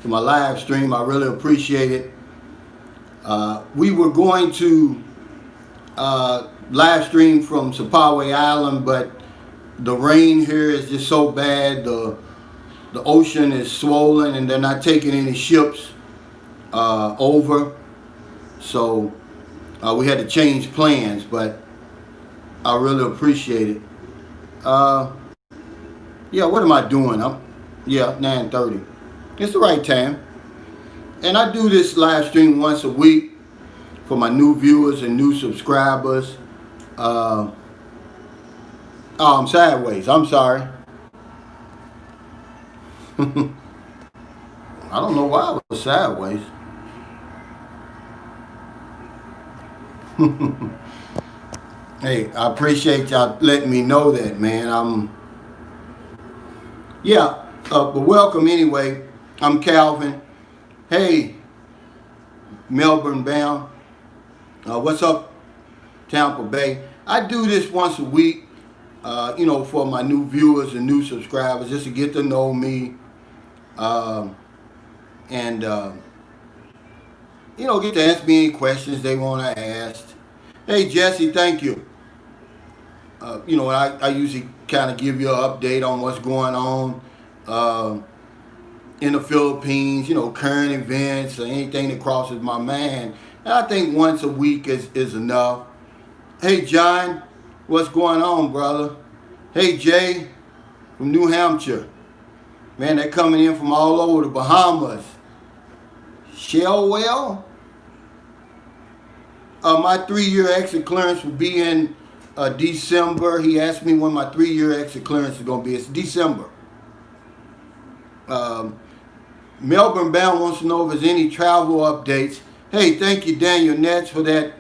to my live stream. I really appreciate it. We were going to live stream from Sapaway Island, but the rain here is just so bad. The ocean is swollen, and they're not taking any ships over. So we had to change plans, but I really appreciate it. Yeah, what am I doing? 9:30. It's the right time. And I do this live stream once a week for my new viewers and new subscribers. Oh, I'm sideways. I'm sorry. I don't know why I was sideways. Hey, I appreciate y'all letting me know that, man. But welcome anyway. I'm Calvin. Hey, Melbourne bound. What's up, Tampa Bay? I do this once a week, for my new viewers and new subscribers, just to get to know me, and get to ask me any questions they want to ask. Hey, Jesse, thank you. I usually kind of give you an update on what's going on in the Philippines, current events or anything that crosses my mind. And I think once a week is enough. Hey, John, what's going on, brother? Hey, Jay from New Hampshire. Man, they're coming in from all over the Bahamas. Shellwell? My 3-year exit clearance will be in December. He asked me when my 3-year exit clearance is going to be. It's December. Melbourne Bound wants to know if there's any travel updates. Hey, thank you, Daniel Nets, for that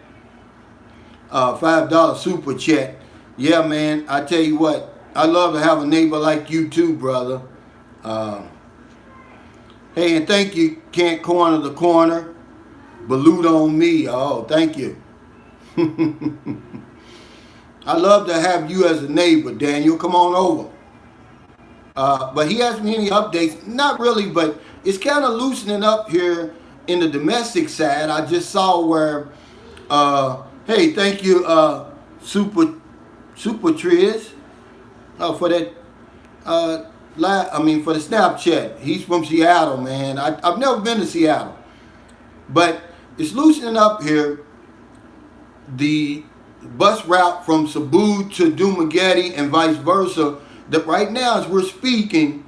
$5 super chat. Yeah, man, I tell you what, I love to have a neighbor like you too, brother. Hey, and thank you, Can't Corner the Corner. Balut on me. Oh, thank you. I love to have you as a neighbor, Daniel. Come on over. But he asked me any updates. Not really, but it's kind of loosening up here in the domestic side. I just saw where, hey, thank you, Super Triz, for that, for the Snapchat. He's from Seattle, man. I've never been to Seattle, but it's loosening up here. The bus route from Cebu to Dumaguete and vice versa. That right now, as we're speaking,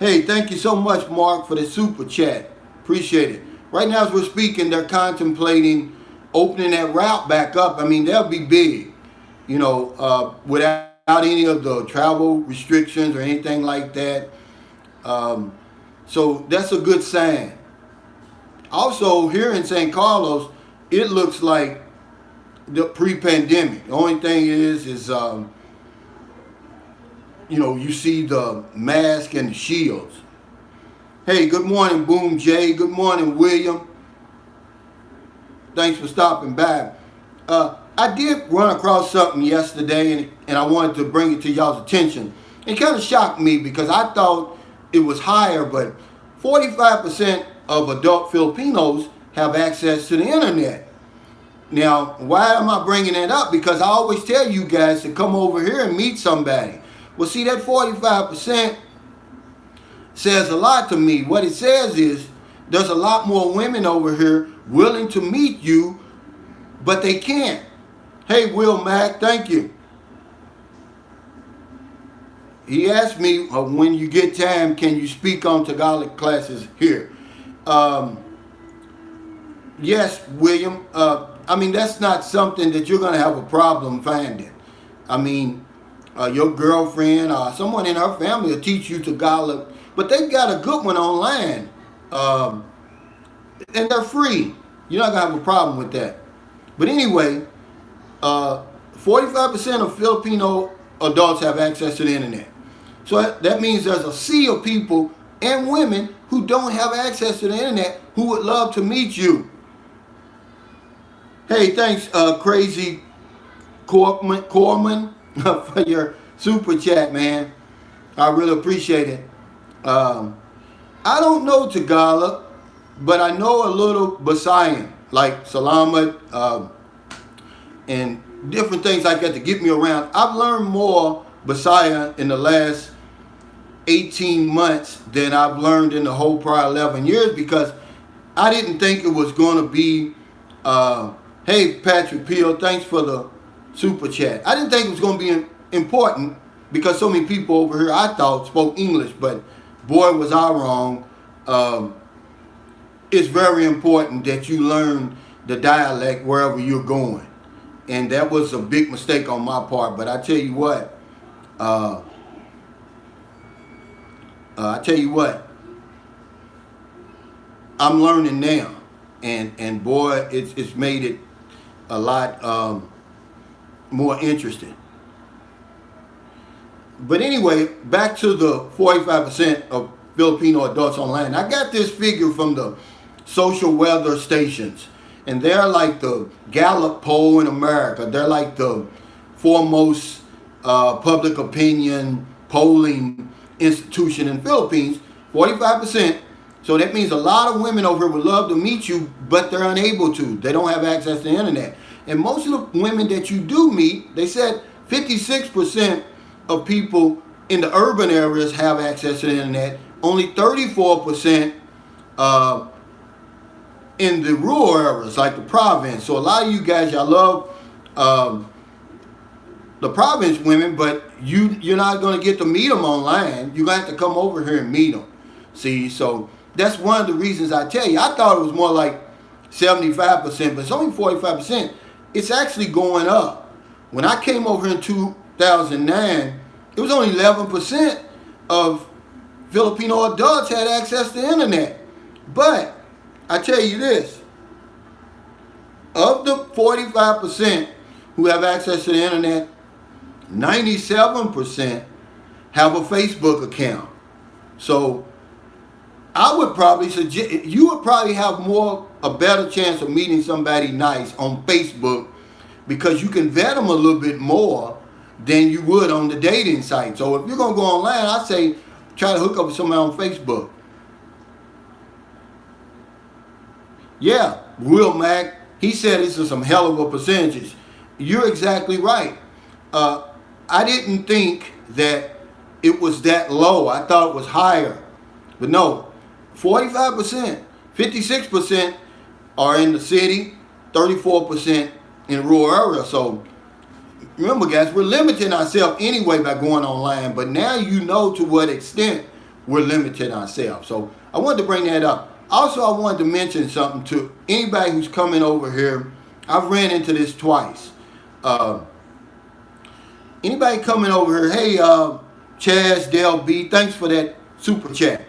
hey, thank you so much, Mark, for the super chat. Appreciate it. Right now, as we're speaking, they're contemplating opening that route back up. I mean, that'll be big, without any of the travel restrictions or anything like that. So that's a good sign. Also, here in St. Carlos, it looks like the pre-pandemic. The only thing is you see the mask and the shields. Hey, good morning, Boom J. Good morning, William. Thanks for stopping by. I did run across something yesterday, and I wanted to bring it to y'all's attention. It kind of shocked me because I thought it was higher, but 45% of adult Filipinos have access to the internet. Now, why am I bringing that up? Because I always tell you guys to come over here and meet somebody. Well, see, that 45% says a lot to me. What it says is there's a lot more women over here willing to meet you, but they can't. Hey, Will Mack, thank you. He asked me, when you get time, can you speak on Tagalog classes here? Yes, William. That's not something that you're going to have a problem finding. Your girlfriend or someone in her family will teach you Tagalog, but they've got a good one online, and they're free. You're not going to have a problem with that. But anyway, 45% of Filipino adults have access to the internet. So that means there's a sea of people and women who don't have access to the internet who would love to meet you. Hey, thanks, Crazy Corman, for your super chat, man. I really appreciate it. I don't know Tagalog, but I know a little Visayan, like Salamat, and different things like that to get me around. I've learned more Visayan in the last 18 months than I've learned in the whole prior 11 years because I didn't think it was going to be, hey, Patrick Peel, thanks for the super chat. I didn't think it was going to be important because so many people over here I thought spoke English, but boy, was I wrong. It's very important that you learn the dialect wherever you're going. And that was a big mistake on my part. But I tell you what, I'm learning now. And boy, it's made it a lot more interesting. But anyway, back to the 45% of Filipino adults online. I got this figure from the social weather stations. And they're like the Gallup poll in America. They're like the foremost public opinion polling institution in the Philippines. 45%. So that means a lot of women over here would love to meet you, but they're unable to. They don't have access to the internet. And most of the women that you do meet, they said 56% of people in the urban areas have access to the internet. Only 34% in the rural areas, like the province. So a lot of you guys, y'all love the province women, but you're not going to get to meet them online. You're going to have to come over here and meet them. See, so that's one of the reasons I tell you. I thought it was more like 75%, but it's only 45%. It's actually going up. When I came over in 2009, it was only 11% of Filipino adults had access to the internet. But I tell you this, of the 45% who have access to the internet, 97% have a Facebook account. So I would probably suggest, you would probably have a better chance of meeting somebody nice on Facebook because you can vet them a little bit more than you would on the dating site. So if you're going to go online, I say try to hook up with somebody on Facebook. Yeah, Will Mac, he said this is some hell of a percentages. You're exactly right. I didn't think that it was that low. I thought it was higher. But no, 45%, 56% are in the city, 34% in rural areas. So remember, guys, we're limiting ourselves anyway by going online. But now you know to what extent we're limiting ourselves. So I wanted to bring that up. Also, I wanted to mention something to anybody who's coming over here. I've ran into this twice. Anybody coming over here, hey, Chaz, Del B, thanks for that super chat.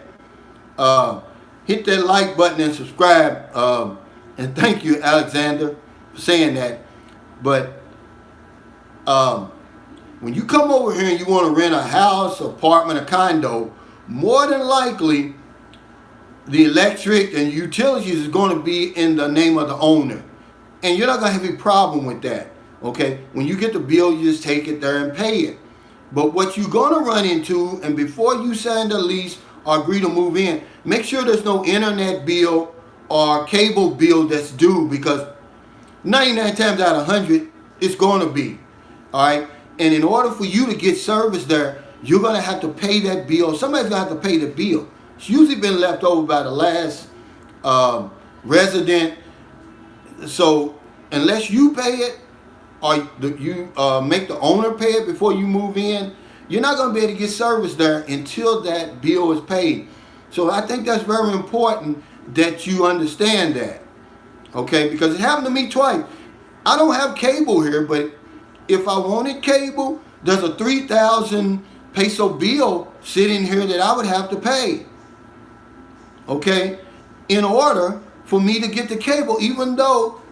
Hit that like button and subscribe. And thank you, Alexander, for saying that. But when you come over here and you want to rent a house, apartment, a condo, more than likely, the electric and utilities is going to be in the name of the owner. And you're not going to have a problem with that. Okay? When you get the bill, you just take it there and pay it. But what you're going to run into, and before you sign the lease or agree to move in, make sure there's no internet bill or cable bill that's due, because 99 times out of 100, it's going to be. All right? And in order for you to get service there, you're going to have to pay that bill. Somebody's going to have to pay the bill. It's usually been left over by the last resident. So unless you pay it or you make the owner pay it before you move in, you're not going to be able to get service there until that bill is paid. So I think that's very important that you understand that. Okay, because it happened to me twice. I don't have cable here, but if I wanted cable, there's a 3,000 peso bill sitting here that I would have to pay. Okay, in order for me to get the cable, even though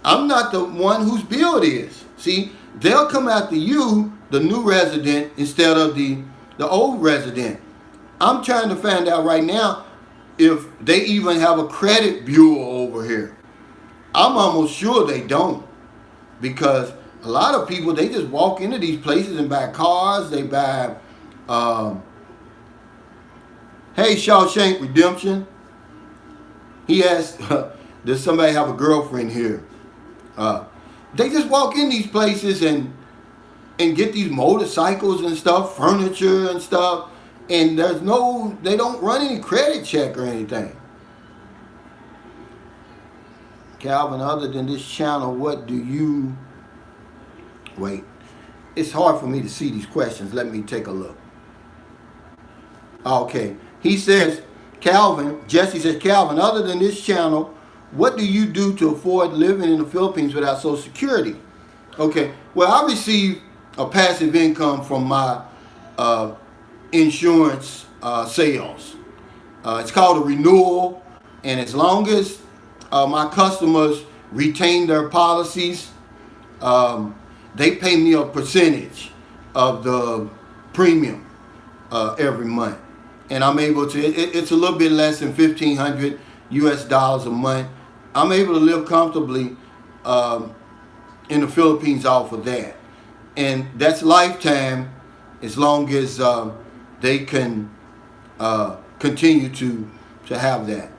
I'm not the one whose bill it is. See, they'll come after you, the new resident, instead of the old resident. I'm trying to find out right now if they even have a credit bureau over here. I'm almost sure they don't, because a lot of people, they just walk into these places and buy cars, they buy Hey, Shawshank Redemption. He asked, does somebody have a girlfriend here? They just walk in these places and get these motorcycles and stuff, furniture and stuff, and they don't run any credit check or anything. Calvin, other than this channel, what do you... Wait, it's hard for me to see these questions. Let me take a look. Okay, he says, Jesse says, Calvin, other than this channel, what do you do to afford living in the Philippines without Social Security? Okay, well, I receive a passive income from my insurance sales. It's called a renewal, and as long as my customers retain their policies, they pay me a percentage of the premium every month. And I'm able to, it's a little bit less than $1,500 US a month. I'm able to live comfortably in the Philippines off of that. And that's lifetime as long as they can continue to have that.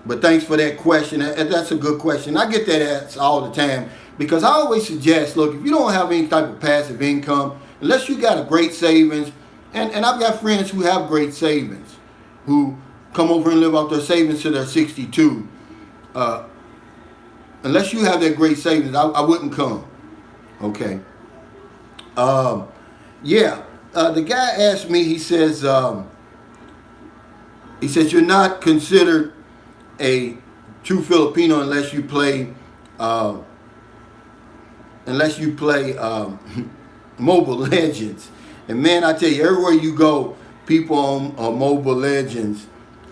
But thanks for that question. That's a good question. I get that asked all the time because I always suggest, look, if you don't have any type of passive income, unless you got a great savings, and I've got friends who have great savings, who come over and live off their savings till they're 62. Unless you have that great savings, I wouldn't come. Okay. Yeah. The guy asked me, he says you're not considered a true Filipino unless you play Mobile Legends. And man, I tell you, everywhere you go, people on Mobile Legends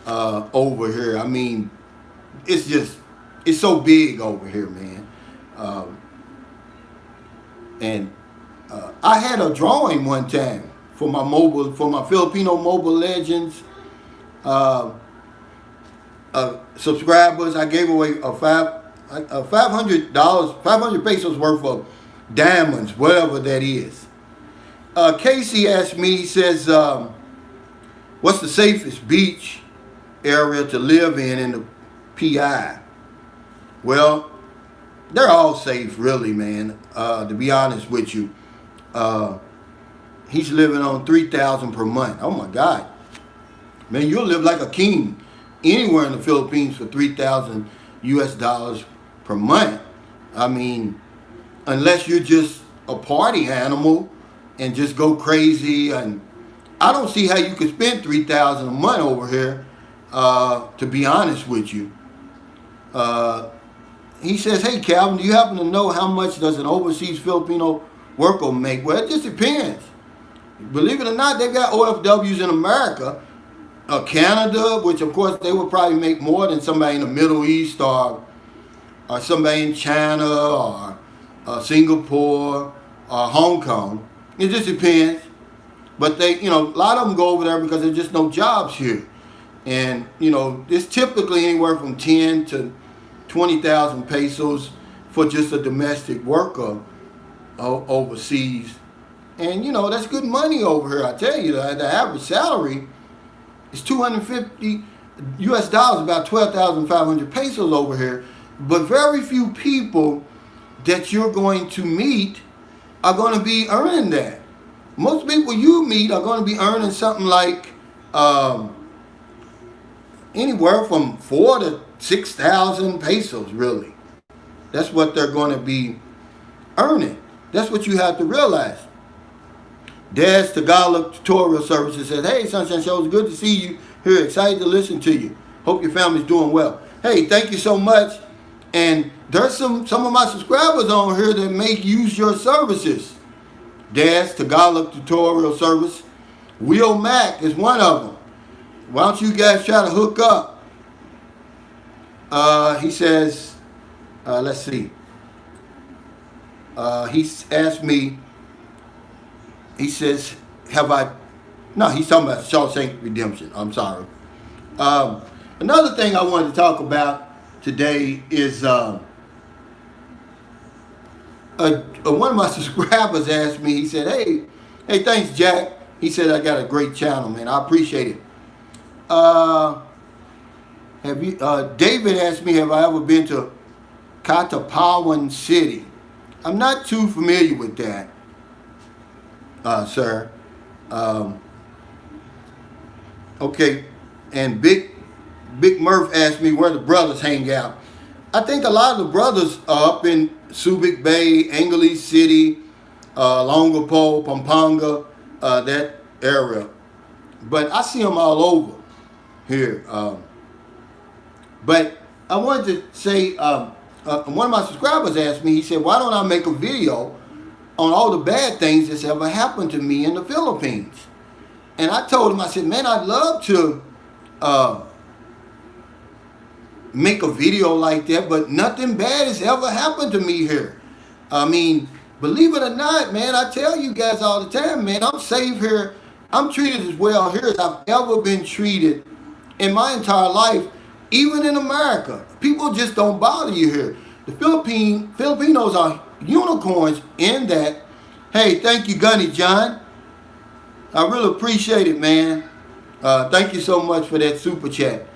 over here. I mean, it's so big over here, man. And I had a drawing one time for my Filipino Mobile Legends subscribers. I gave away $500, 500 pesos worth of diamonds, whatever that is. Casey asked me, he says, what's the safest beach area to live in the PI? Well, they're all safe, really, man, to be honest with you. He's living on $3,000 per month. Oh, my God. Man, you'll live like a king anywhere in the Philippines for $3,000 US per month. I mean, unless you're just a party animal and just go crazy. And I don't see how you could spend $3,000 a month over here, to be honest with you. He says, hey, Calvin, do you happen to know how much does an overseas Filipino worker make? Well, it just depends. Believe it or not, they've got OFWs in America. Canada, which of course they would probably make more than somebody in the Middle East or somebody in China or Singapore or Hong Kong. It just depends. But they, a lot of them go over there because there's just no jobs here. And, it's typically anywhere from 10 to 20,000 pesos for just a domestic worker overseas. And, that's good money over here. I tell you, the average salary is $250 US, about 12,500 pesos over here. But very few people that you're going to meet are going to be earning that. Most people you meet are going to be earning something like anywhere from 4,000 to 6,000 pesos, really. That's what they're going to be earning. That's what you have to realize. Dad's Tagalog Tutorial Services says, hey, Sunshine Show, it's good to see you here. Excited to listen to you. Hope your family's doing well. Hey, thank you so much. And there's some of my subscribers on here that may use your services. Dad's Tagalog Tutorial Service. Will Mac is one of them. Why don't you guys try to hook up? He says, let's see. He's asked me, he says, he's talking about Shawshank Redemption. I'm sorry. Another thing I wanted to talk about today is one of my subscribers asked me, he said, hey, thanks, Jack. He said I got a great channel, man. I appreciate it. Have you? David asked me, have I ever been to Katapawan City? I'm not too familiar with that, sir. Okay, and Big Murph asked me where the brothers hang out. I think a lot of the brothers are up in Subic Bay, Angeles City, Longapo, Pampanga, that area. But I see them all over here. But I wanted to say, one of my subscribers asked me, he said, why don't I make a video on all the bad things that's ever happened to me in the Philippines? And I told him, I said, man, I'd love to make a video like that, but nothing bad has ever happened to me here. I mean, believe it or not, man, I tell you guys all the time, man, I'm safe here. I'm treated as well here as I've ever been treated in my entire life, even in America. People just don't bother you here. The Filipinos are unicorns in that. Hey, thank you, Gunny John. I really appreciate it, man. Thank you so much for that super chat.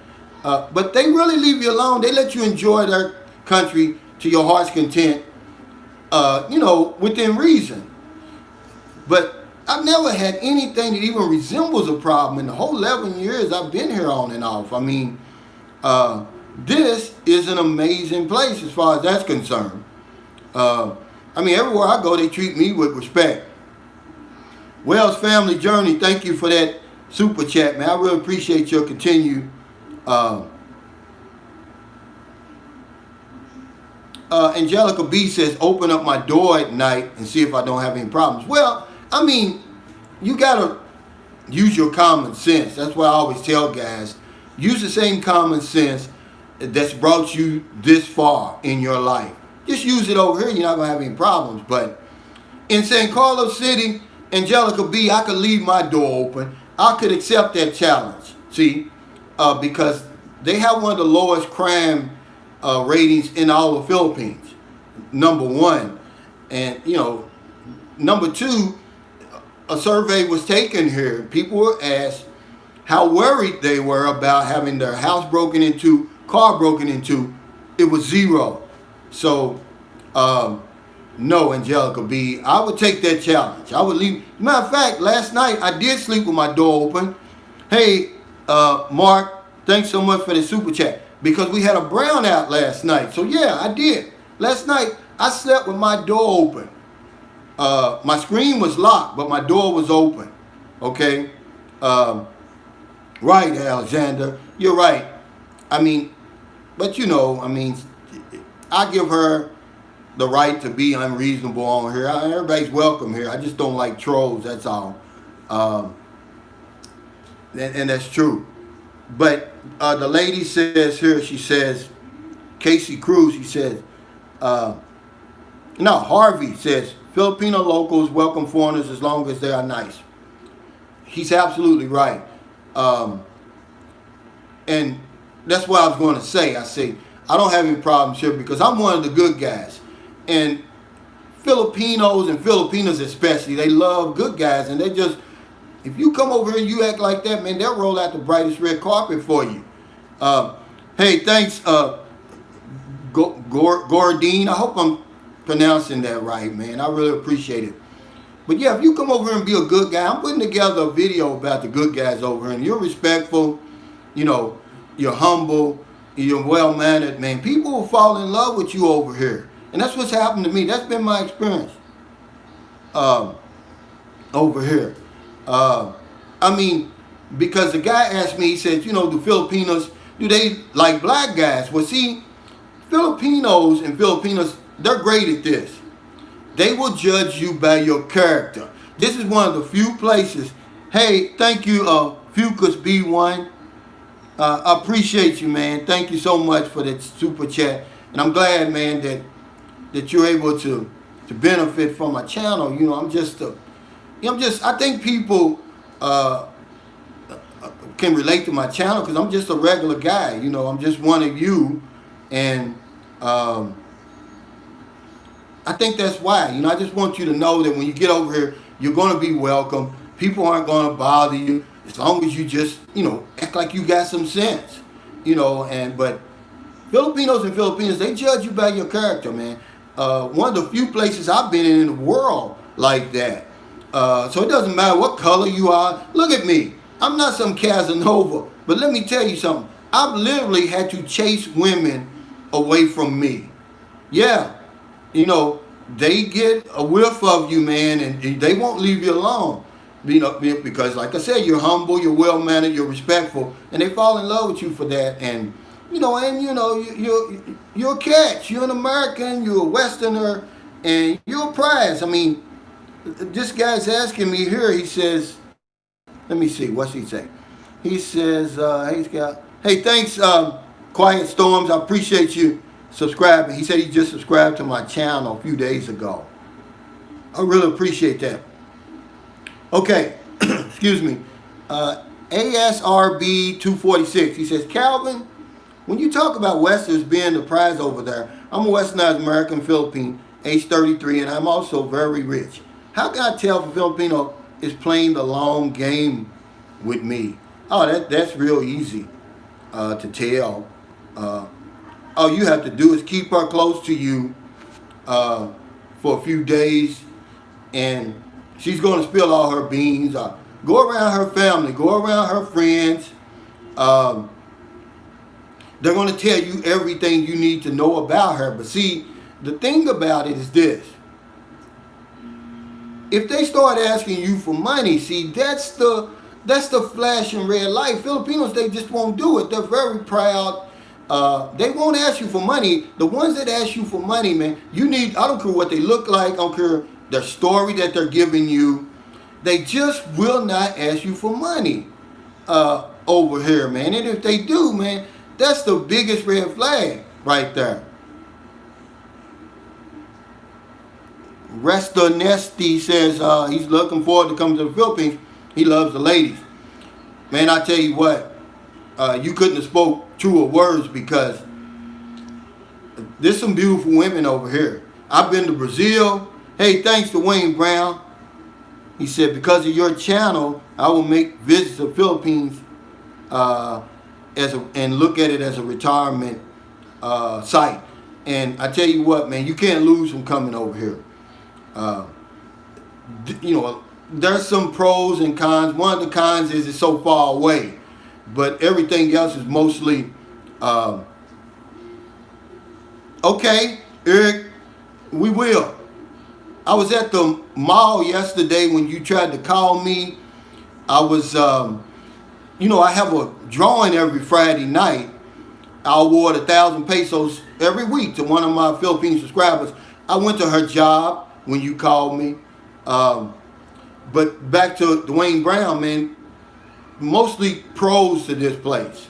But they really leave you alone. They let you enjoy their country to your heart's content, within reason. But I've never had anything that even resembles a problem in the whole 11 years I've been here on and off. I mean, this is an amazing place as far as that's concerned. Everywhere I go, they treat me with respect. Wells Family Journey, thank you for that super chat, man. I really appreciate your continued Angelica B says, open up my door at night and see if I don't have any problems. Well, I mean, you gotta use your common sense. That's what I always tell guys. Use the same common sense that's brought you this far in your life. Just use it over here. You're not gonna have any problems. But in San Carlos City, Angelica B, I could leave my door open. I could accept that challenge. See, because they have one of the lowest crime ratings in all of Philippines, number one. And, number two, a survey was taken here. People were asked how worried they were about having their house broken into, car broken into. It was 0. So, no, Angelica B, I would take that challenge. I would leave. Matter of fact, last night I did sleep with my door open. Hey, Mark, thanks so much for the super chat. Because we had a brownout last night. So yeah, I did. Last night I slept with my door open. My screen was locked, but my door was open. Okay? Right, Alexander. You're right. I give her the right to be unreasonable on here. Everybody's welcome here. I just don't like trolls, that's all. And that's true. But the lady says here, she says, Casey Cruz, he says, Harvey says, Filipino locals welcome foreigners as long as they are nice. He's absolutely right. And that's what I was going to say. I say, I don't have any problems here because I'm one of the good guys. And Filipinos and Filipinas especially, they love good guys. And they just, if you come over here and you act like that, man, they'll roll out the brightest red carpet for you. Hey, thanks, Gordine. I hope I'm pronouncing that right, man. I really appreciate it. But yeah, if you come over here and be a good guy, I'm putting together a video about the good guys over here. And you're respectful, you're humble, you're well-mannered, man. People will fall in love with you over here. And that's what's happened to me. That's been my experience over here. Because the guy asked me, he said, do Filipinos, do they like black guys? Well, see, Filipinos and Filipinas, they're great at this. They will judge you by your character. This is one of the few places. Hey, thank you, Fucus B1. I appreciate you, man. Thank you so much for that super chat. And I'm glad, man, that you're able to benefit from my channel. I think people can relate to my channel because I'm just a regular guy. I'm just one of you. And I think that's why. I just want you to know that when you get over here, you're going to be welcome. People aren't going to bother you as long as you just, act like you got some sense, but Filipinos and Filipinas, they judge you by your character, man. One of the few places I've been in the world like that. So it doesn't matter what color you are. Look at me. I'm not some Casanova, but let me tell you something. I've literally had to chase women away from me. Yeah, they get a whiff of you, man, and they won't leave you alone. Because like I said, you're humble, you're well-mannered, you're respectful, and they fall in love with you for that. And you're a catch. You're an American, you're a Westerner, and you're a prize. I mean, this guy's asking me here, he says, let me see, what's he say? He says, hey, thanks, Quiet Storms, I appreciate you subscribing. He said he just subscribed to my channel a few days ago. I really appreciate that. Okay, excuse me. ASRB 246, he says, Calvin, when you talk about Westerners being the prize over there, I'm a Westernized American Philippine, age 33, and I'm also very rich. How can I tell if a Filipino is playing the long game with me? Oh, that's real easy to tell. All you have to do is keep her close to you for a few days, and she's going to spill all her beans. Go around her family, go around her friends. They're going to tell you everything you need to know about her. But see, the thing about it is this. If they start asking you for money, see, that's the flashing red light. Filipinos, they just won't do it. They're very proud. They won't ask you for money. The ones that ask you for money, man, I don't care what they look like. I don't care the story that they're giving you. They just will not ask you for money over here, man. And if they do, man, that's the biggest red flag right there. Resta Nesty says he's looking forward to coming to the Philippines. He loves the ladies. Man, I tell you what, you couldn't have spoke truer words, because there's some beautiful women over here. I've been to Brazil. Hey, thanks to Wayne Brown. He said, because of your channel, I will make visits to the Philippines and look at it as a retirement site. And I tell you what, man, you can't lose from coming over here. There's some pros and cons. One of the cons is it's so far away, but everything else is mostly okay. Eric, we will. I was at the mall yesterday when you tried to call me. I was, I have a drawing every Friday night. I award 1,000 pesos every week to one of my Philippine subscribers. I went to her job when you called me. But back to Dwayne Brown, man, mostly pros to this place.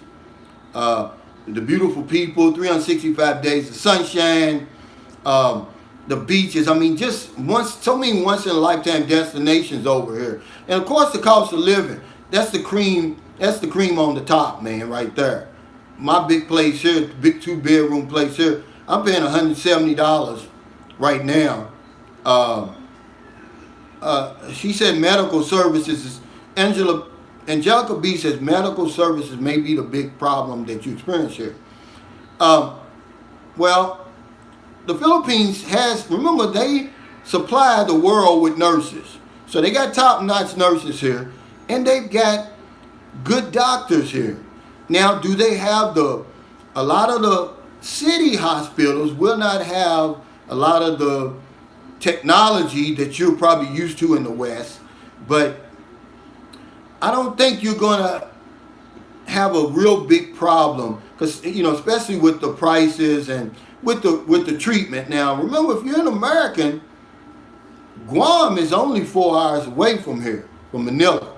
The beautiful people, 365 days of sunshine, the beaches. I mean, just so many once in a lifetime destinations over here. And of course the cost of living. That's the cream on the top, man, right there. My big place here, big 2-bedroom place here, I'm paying $170 right now. She said medical services Angelica B says medical services may be the big problem that you experience here. Well, the Philippines remember, they supply the world with nurses. So they got top-notch nurses here, and they've got good doctors here. Now, do they have a lot of the city hospitals will not have a lot of the technology that you're probably used to in the West, but I don't think you're going to have a real big problem, because especially with the prices and with the treatment. Now, remember, if you're an American, Guam is only 4 hours away from here, from Manila.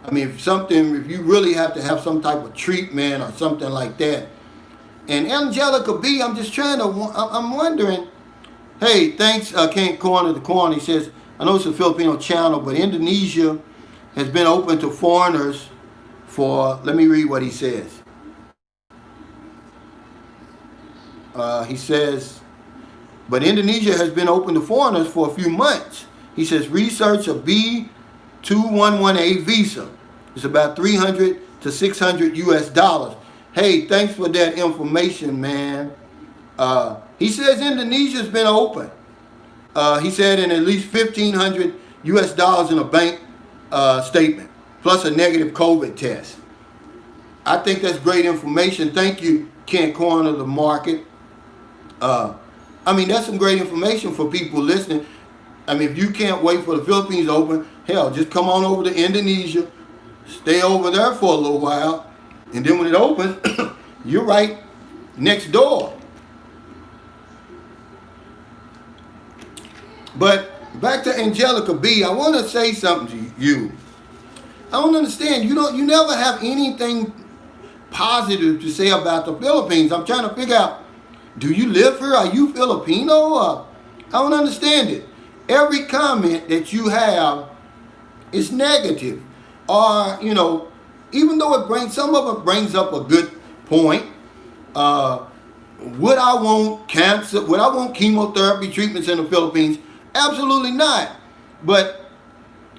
I mean, if you really have to have some type of treatment or something like that. And Angelica B, I'm wondering, hey, thanks, Can't Corner the Corner. He says, I know it's a Filipino channel, but Indonesia has been open to foreigners for, let me read what he says. He says, but Indonesia has been open to foreigners for a few months. He says, research a 211A visa. It's about 300 to 600 US dollars. Hey, thanks for that information, man. He says Indonesia's been open. He said in at least 1,500 US dollars in a bank statement, plus a negative COVID test. I think that's great information. Thank you, Kent Corner, the market. I mean, that's some great information for people listening. I mean, if you can't wait for the Philippines to open, hell, just come on over to Indonesia, stay over there for a little while, and then when it opens, you're right next door. But back to Angelica B, I want to say something to you. I don't understand. You never have anything positive to say about the Philippines. I'm trying to figure out, do you live here? Are you Filipino? I don't understand it. Every comment that you have is negative. Or, even though some of it brings up a good point. Would I want cancer? Would I want chemotherapy treatments in the Philippines? Absolutely not. But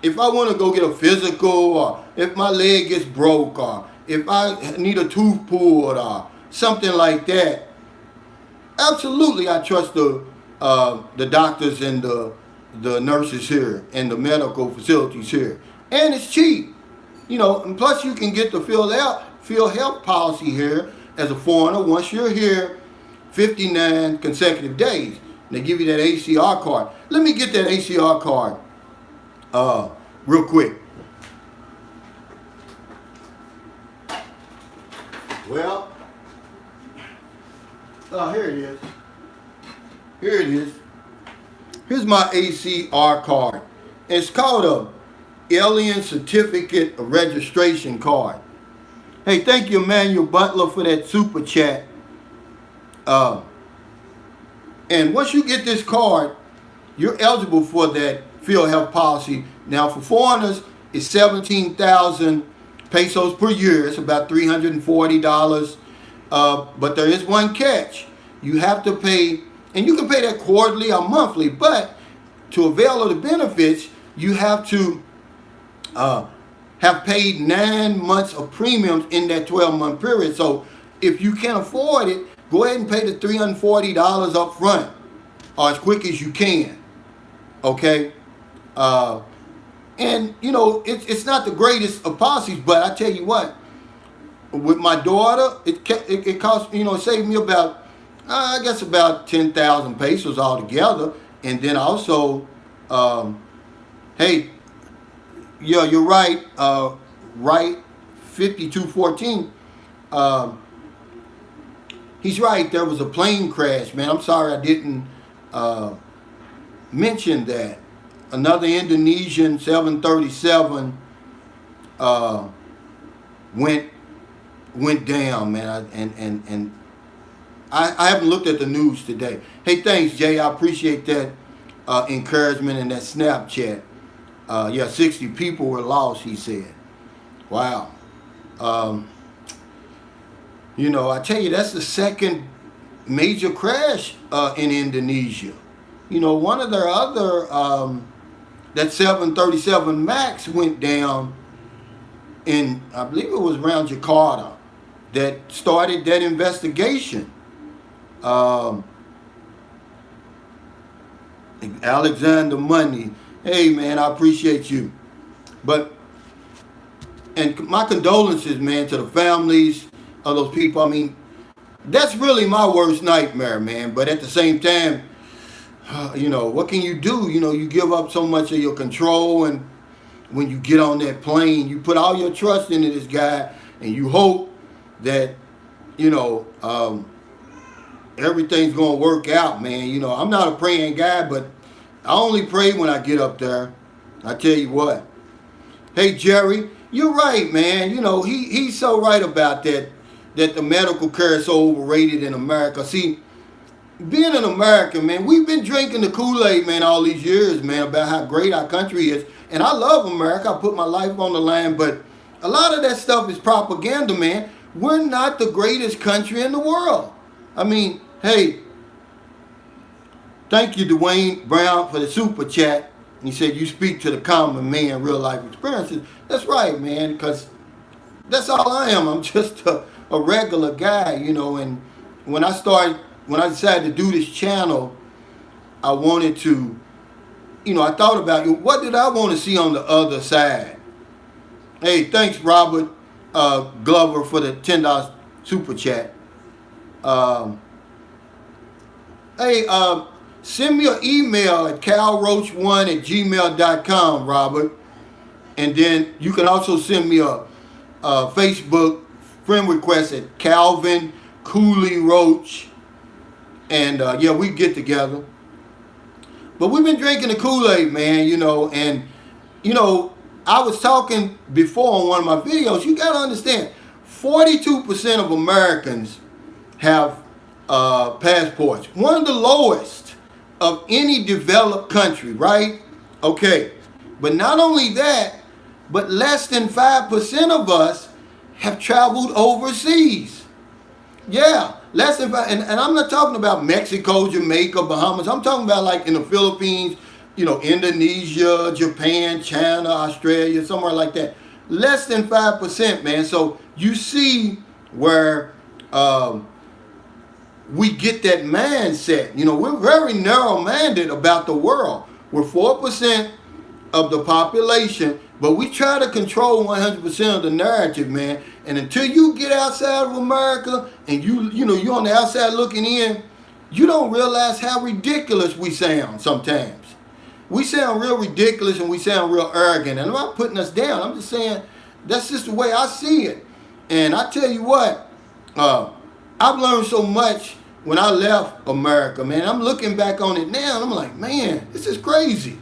if I want to go get a physical, or if my leg gets broke, or if I need a tooth pulled, or something like that, absolutely I trust the doctors and the nurses here and the medical facilities here. And it's cheap. And plus you can get the field health policy here as a foreigner once you're here 59 consecutive days. They give you that ACR card. Let me get that ACR card real quick. Well, here it is. Here it is. Here's my ACR card. It's called a Alien Certificate of Registration card. Hey, thank you, Emmanuel Butler, for that super chat. And once you get this card, you're eligible for that field health policy. Now, for foreigners, it's 17,000 pesos per year. It's about $340. But there is one catch. You have to pay, and you can pay that quarterly or monthly, but to avail of the benefits, you have to have paid 9 months of premiums in that 12-month period. So if you can't afford it, go ahead and pay the $340 up front, or as quick as you can. Okay? And, it's not the greatest of policies, but I tell you what, with my daughter, it cost, it saved me about, I guess about 10,000 pesos altogether. And then also, hey, yeah, you're right, right, 5214. He's right, there was a plane crash, man. I'm sorry I didn't mention that. Another Indonesian 737 went down, man. And I haven't looked at the news today. Hey, thanks, Jay. I appreciate that encouragement and that Snapchat. 60 people were lost, he said. Wow. I tell you, that's the second major crash in Indonesia. One of their other, that 737 MAX went down in, I believe it was around Jakarta, that started that investigation. Alexander Money, hey man, I appreciate you. And my condolences, man, to the families of those people. I mean, that's really my worst nightmare, man. But at the same time, what can you do? You give up so much of your control, and when you get on that plane, you put all your trust into this guy, and you hope that, everything's going to work out, man. I'm not a praying guy, but I only pray when I get up there. I tell you what. Hey, Jerry, you're right, man. He's so right about that the medical care is so overrated in America. See, being an American, man, we've been drinking the Kool-Aid, man, all these years, man, about how great our country is. And I love America. I put my life on the line, but a lot of that stuff is propaganda, man. We're not the greatest country in the world. I mean, hey, thank you, Dwayne Brown, for the super chat. He said, you speak to the common man, real life experiences. That's right, man, because that's all I am. I'm just a regular guy, you know. And when I decided to do this channel, I wanted to, you know, I thought about what did I want to see on the other side. Hey, thanks, Robert Glover, for the $10 super chat. Hey, send me an email at calroach1@gmail.com, Robert. And then you can also send me a Facebook friend request at Calvin Cooley Roach. And yeah, we get together. But we've been drinking the Kool-Aid, man, you know. And, you know, I was talking before on one of my videos. You got to understand, 42% of Americans have passports. One of the lowest of any developed country, right? Okay. But not only that, but less than 5% of us have traveled overseas. Yeah, less than 5%. And I'm not talking about Mexico, Jamaica, Bahamas. I'm talking about like in the Philippines, you know, Indonesia, Japan, China, Australia, somewhere like that. Less than 5%, man. So you see where we get that mindset. You know, we're very narrow-minded about the world. We're 4% of the population, but we try to control 100% of the narrative, man. And until you get outside of America and you know, you're on the outside looking in, you don't realize how ridiculous we sound sometimes. We sound real ridiculous and we sound real arrogant. And I'm not putting us down. I'm just saying that's just the way I see it. And I tell you what, I've learned so much when I left America, man. I'm looking back on it now and I'm like, man, this is crazy.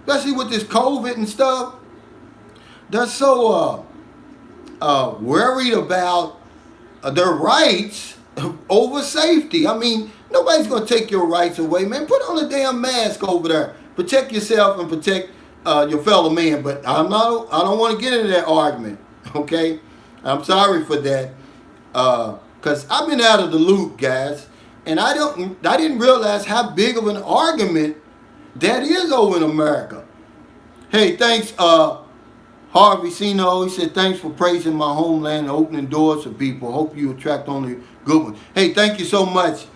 Especially with this COVID and stuff. They're so worried about their rights over safety. I mean, nobody's going to take your rights away, man. Put on a damn mask over there. Protect yourself and protect your fellow man. But I don't want to get into that argument, okay? I'm sorry for that. Because I've been out of the loop, guys. And I didn't realize how big of an argument that is over in America. Hey, thanks, Harvey Sino. He said, thanks for praising my homeland and opening doors for people. Hope you attract only good ones. Hey, thank you so much.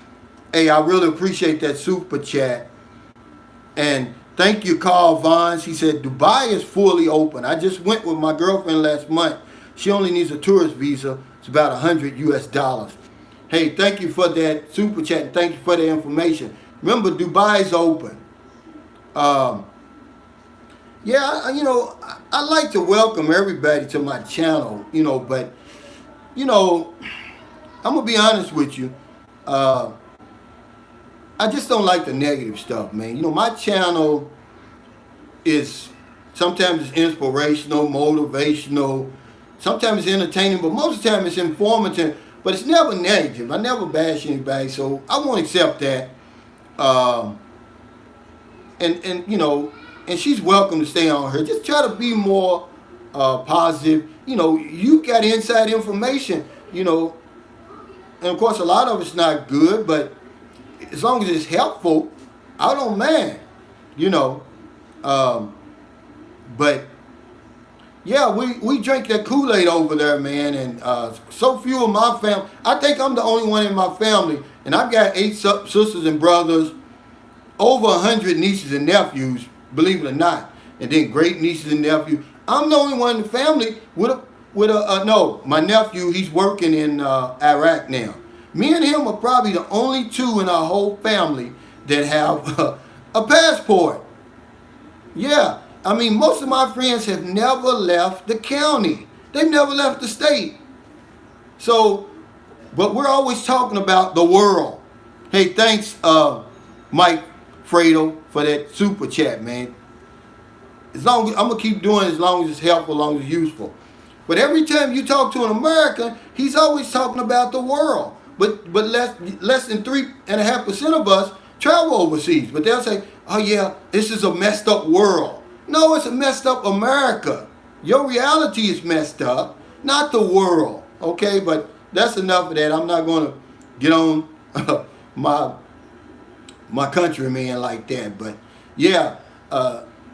Hey, I really appreciate that super chat. And thank you, Carl Vines. He said, Dubai is fully open. I just went with my girlfriend last month. She only needs a tourist visa. It's about $100 US. Hey, thank you for that super chat. And thank you for the information. Remember, Dubai is open. Yeah, you know, I like to welcome everybody to my channel, you know, but, you know, I'm going to be honest with you. I just don't like the negative stuff, man. You know, my channel is sometimes it's inspirational, motivational, sometimes it's entertaining, but most of the time it's informative, but it's never negative. I never bash anybody, so I won't accept that. And you know, and she's welcome to stay on her. Just try to be more positive. You know, you got inside information, you know, and of course a lot of it's not good, but as long as it's helpful, I don't mind, you know. But yeah, we drink that Kool-Aid over there, man, and so few of my family. I think I'm the only one in my family, and I've got 8 sisters and brothers, over 100 nieces and nephews, believe it or not, and then great nieces and nephews. I'm the only one in the family with a no, my nephew, he's working in Iraq now. Me and him are probably the only 2 in our whole family that have a passport. Yeah, I mean, most of my friends have never left the county. They've never left the state. So, but we're always talking about the world. Hey, thanks, Mike Fredo, for that super chat, man. As long as I'm gonna keep doing it, as long as it's helpful, as long as it's useful. But every time you talk to an American, he's always talking about the world. But less than 3.5% of us travel overseas. But they'll say, oh yeah, this is a messed up world. No, it's a messed up America. Your reality is messed up, not the world. Okay, but that's enough of that. I'm not going to get on my countryman like that. But yeah,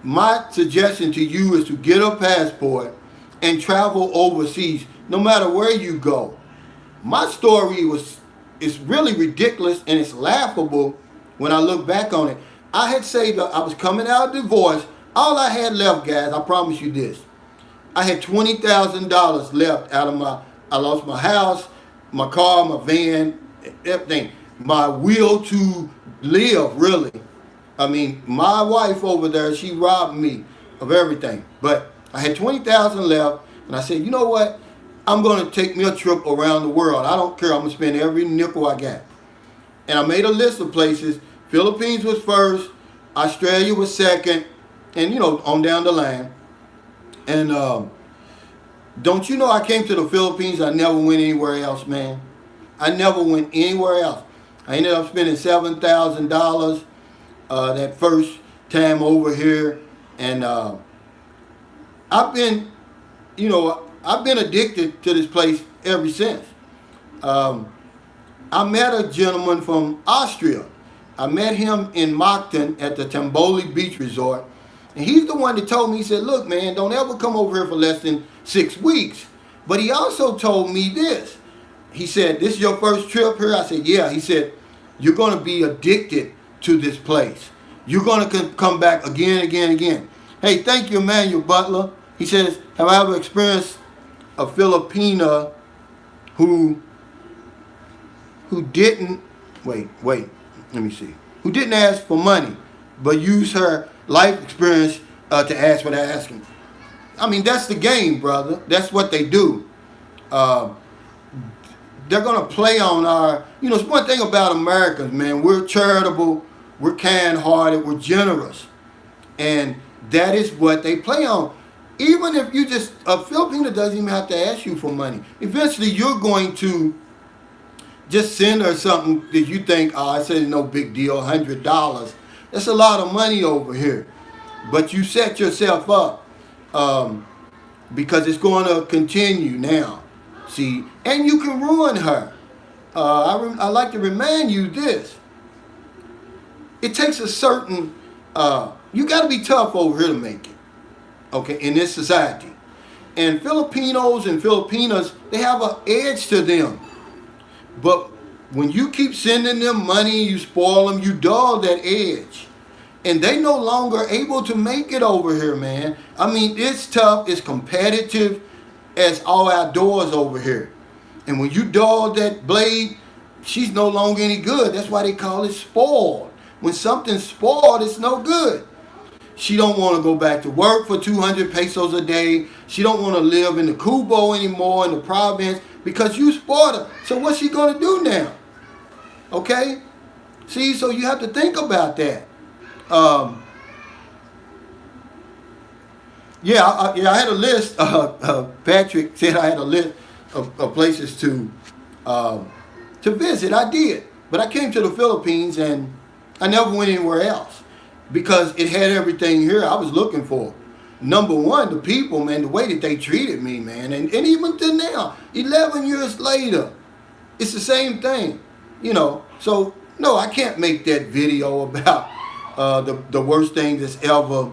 my suggestion to you is to get a passport and travel overseas, no matter where you go. My story is really ridiculous and it's laughable when I look back on it. I had saved, I was coming out of divorce. All I had left, guys, I promise you this. I had $20,000 left out of I lost my house, my car, my van, everything. My will to live, really. I mean, my wife over there, she robbed me of everything. But I had $20,000 left, and I said, you know what? I'm going to take me a trip around the world. I don't care. I'm going to spend every nickel I got. And I made a list of places. Philippines was first, Australia was second, and, you know, on down the line. And don't you know I came to the Philippines, I never went anywhere else, man. I never went anywhere else. I ended up spending $7,000 that first time over here. And I've been, you know, I've been addicted to this place ever since. I met a gentleman from Austria. I met him in Moncton at the Tamboli Beach Resort. And he's the one that told me, he said, look, man, don't ever come over here for less than 6 weeks. But he also told me this. He said, this is your first trip here? I said, yeah. He said, you're going to be addicted to this place. You're going to come back again, again, again. Hey, thank you, Emmanuel Butler. He says, have I ever experienced a Filipina who didn't, wait, let me see, who didn't ask for money, but used her life experience to ask what they're asking? I mean, that's the game, brother. That's what they do. They're going to play on our, you know, it's one thing about Americans, man. We're charitable, we're kind-hearted, we're generous. And that is what they play on. Even if you just, a Filipino doesn't even have to ask you for money. Eventually, you're going to just send her something that you think, oh, I said no big deal, $100. That's a lot of money over here. But you set yourself up because it's going to continue now. See, and you can ruin her. I like to remind you this. It takes a certain, you got to be tough over here to make it, okay, in this society. And Filipinos and Filipinas, they have an edge to them. But when you keep sending them money, you spoil them, you dull that edge. And they no longer able to make it over here, man. I mean, it's tough, it's competitive as all outdoors over here. And when you dull that blade, she's no longer any good. That's why they call it spoiled. When something's spoiled, it's no good. She don't want to go back to work for 200 pesos a day. She don't want to live in the Kubo anymore, in the province, because you spoiled her. So what's she going to do now? Okay? See, so you have to think about that. I had a list. Patrick said I had a list of places to visit. I did. But I came to the Philippines and I never went anywhere else because it had everything here I was looking for. Number one, the people, man, the way that they treated me, man. And even to now, 11 years later, it's the same thing, you know. So, no, I can't make that video about the worst thing that's ever...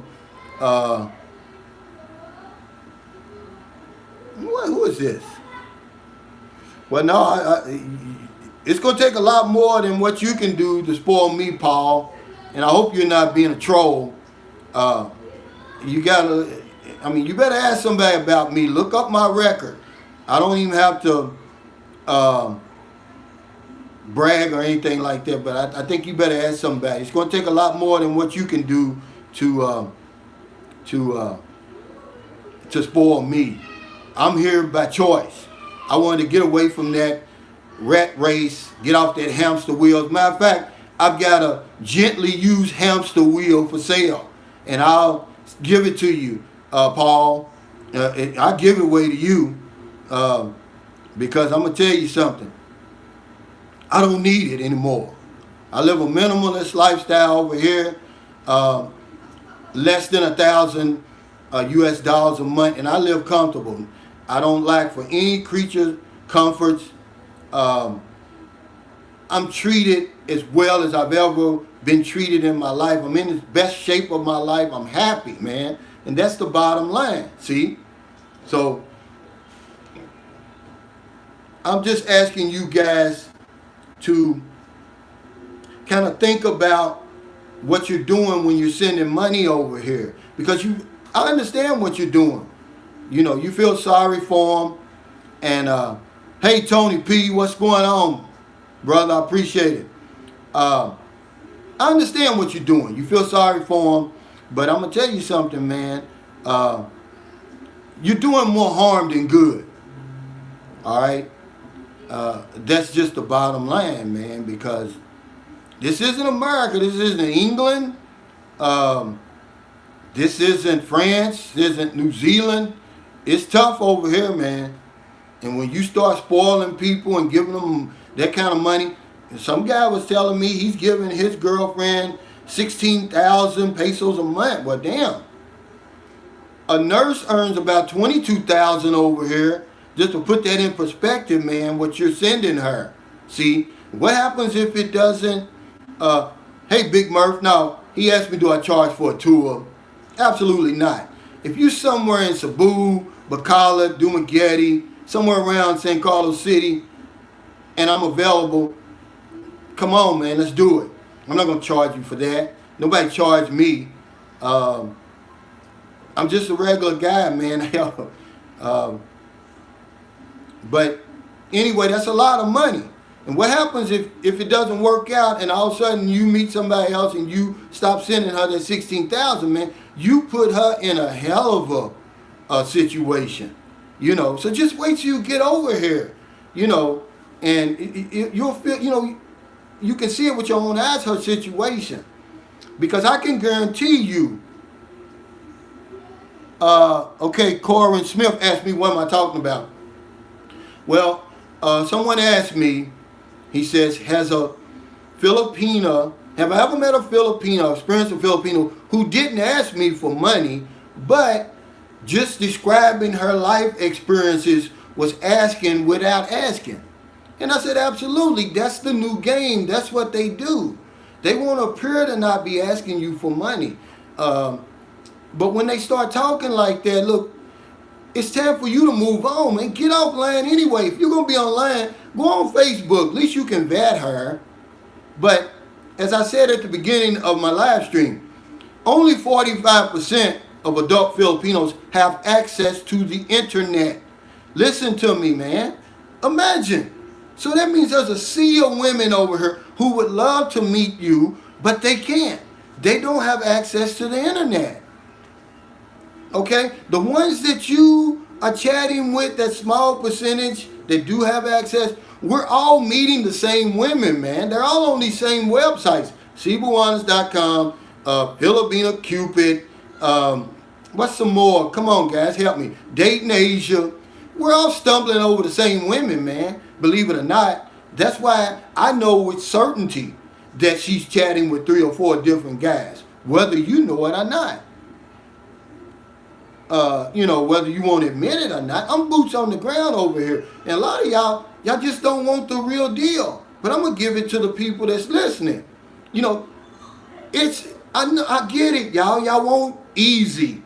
who is this? Well, no, it's going to take a lot more than what you can do to spoil me, Paul. And I hope you're not being a troll. You better ask somebody about me. Look up my record. I don't even have to brag or anything like that, but I think you better ask somebody. It's going to take a lot more than what you can do to spoil me. I'm here by choice. I wanted to get away from that rat race, get off that hamster wheel. As a matter of fact, I've got a gently used hamster wheel for sale, and I'll give it to you, Paul. I'll give it away to you because I'm going to tell you something. I don't need it anymore. I live a minimalist lifestyle over here, less than $1,000 US dollars a month, and I live comfortable. I don't lack for any creature comforts. I'm treated as well as I've ever been treated in my life. I'm in the best shape of my life. I'm happy, man. And that's the bottom line, see? So I'm just asking you guys to kind of think about what you're doing when you're sending money over here. Because I understand what you're doing. You know, you feel sorry for them. And, hey, Tony P, what's going on, brother? I appreciate it. I understand what you're doing. You feel sorry for them. But I'm going to tell you something, man. You're doing more harm than good. All right? That's just the bottom line, man, because this isn't America. This isn't England. This isn't France. This isn't New Zealand. It's tough over here, man. And when you start spoiling people and giving them that kind of money, some guy was telling me he's giving his girlfriend 16,000 pesos a month. Well, damn. A nurse earns about 22,000 over here. Just to put that in perspective, man, what you're sending her. See, what happens if it doesn't, hey, Big Murph, no, he asked me, do I charge for a tour? Absolutely not. If you're somewhere in Cebu, Bacala, Dumaguete, somewhere around San Carlos City, and I'm available, come on, man, let's do it. I'm not going to charge you for that. Nobody charged me. I'm just a regular guy, man. But anyway, that's a lot of money. And what happens if it doesn't work out and all of a sudden you meet somebody else and you stop sending her that 16,000, man? You put her in a hell of a situation, you know. So just wait till you get over here, you know, and you'll feel, you know, you can see it with your own eyes, her situation. Because I can guarantee you, okay, Corin Smith asked me, what am I talking about? Well, someone asked me, he says, have I ever met a Filipino, experienced a Filipino who didn't ask me for money, but just describing her life experiences was asking without asking? And I said, absolutely, that's the new game. That's what they do. They want to appear to not be asking you for money. But when they start talking like that, look, it's time for you to move on, man. Get offline anyway. If you're going to be online, go on Facebook. At least you can vet her. But as I said at the beginning of my live stream, only 45% of adult Filipinos have access to the internet. Listen to me, man. Imagine. So that means there's a sea of women over here who would love to meet you, but they can't. They don't have access to the internet. Okay, the ones that you are chatting with, that small percentage that do have access, we're all meeting the same women, man. They're all on these same websites. Cebuanas.com, Filipino Cupid, what's some more? Come on, guys, help me. Dating Asia. We're all stumbling over the same women, man. Believe it or not. That's why I know with certainty that she's chatting with 3 or 4 different guys, whether you know it or not. You know, whether you want to admit it or not, I'm boots on the ground over here. And a lot of y'all just don't want the real deal. But I'm going to give it to the people that's listening. You know, I get it, y'all. Y'all want easy.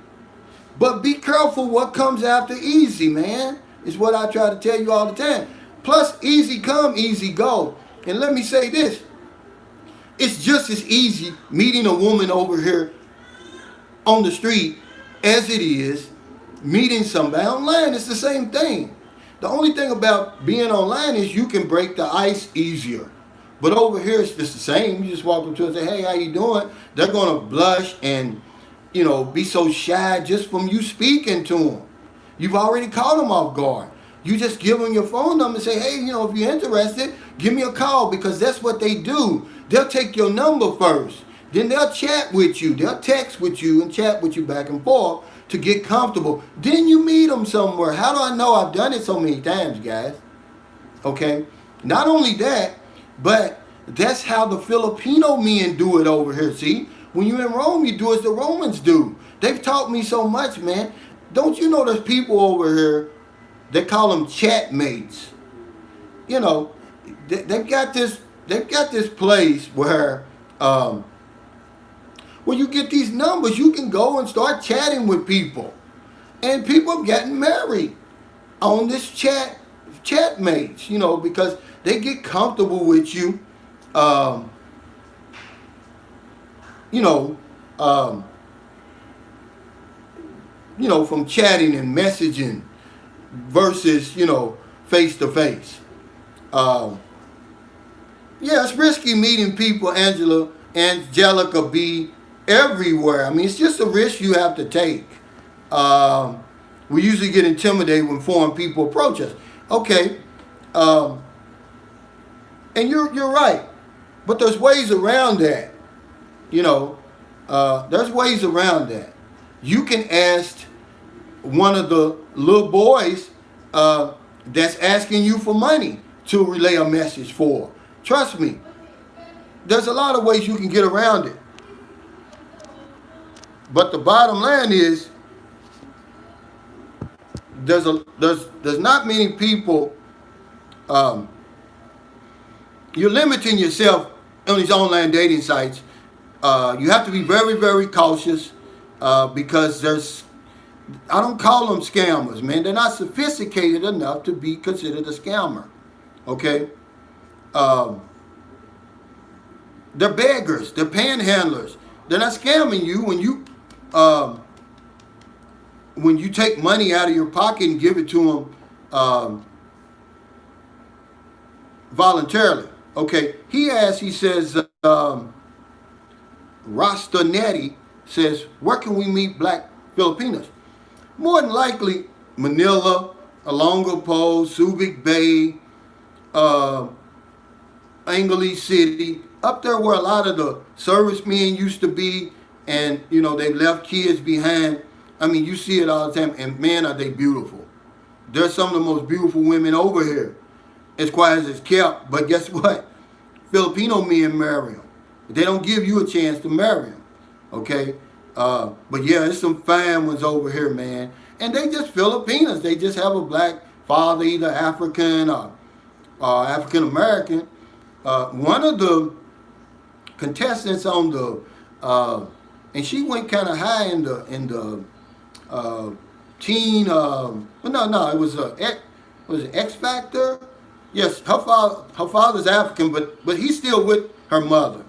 But be careful what comes after easy, man. Is what I try to tell you all the time. Plus, easy come, easy go. And let me say this. It's just as easy meeting a woman over here on the street as it is meeting somebody online. It's the same thing. The only thing about being online is you can break the ice easier. But over here it's just the same. You just walk up to them and say, hey, how you doing? They're going to blush and, you know, be so shy just from you speaking to them. You've already caught them off guard. You just give them your phone number and say, hey, you know, if you're interested, give me a call, because that's what they do. They'll take your number first. Then they'll chat with you. They'll text with you and chat with you back and forth to get comfortable. Then you meet them somewhere. How do I know? I've done it so many times, guys. Okay? Not only that, but that's how the Filipino men do it over here. See? When you're in Rome, you do as the Romans do. They've taught me so much, man. Don't you know there's people over here, they call them chat mates. You know, they've got this place where Um, when you get these numbers, you can go and start chatting with people, and people are getting married on this chat mates, because they get comfortable with you, um, you know, um, from chatting and messaging versus, face to face. Yeah, it's risky meeting people, Angelica B, everywhere. I mean, it's just a risk you have to take. Um, we usually get intimidated when foreign people approach us. Okay, um, and you're right, but there's ways around that. There's ways around that. You can ask one of the little boys that's asking you for money to relay a message for. Trust me, there's a lot of ways you can get around it. But the bottom line is there's not many people. Um, you're limiting yourself on these online dating sites. You have to be very, very cautious because I don't call them scammers, man. They're not sophisticated enough to be considered a scammer. Okay? They're beggars. They're panhandlers. They're not scamming you when you take money out of your pocket and give it to them voluntarily. Okay? He says, Rastanetti says, where can we meet black Filipinos? More than likely, Manila, Olongapo, Subic Bay, Angeles City, up there where a lot of the servicemen used to be, and they left kids behind. I mean, you see it all the time, and man, are they beautiful. There's some of the most beautiful women over here, as quiet as it's kept. But guess what? Filipino men marry them. They don't give you a chance to marry them. Okay? But yeah, there's some fine ones over here, man. And they just Filipinas. They just have a black father, either African or African American. One of the contestants on and she went kind of high in the teen. It was it X Factor? Yes, her father's African, but he's still with her mother.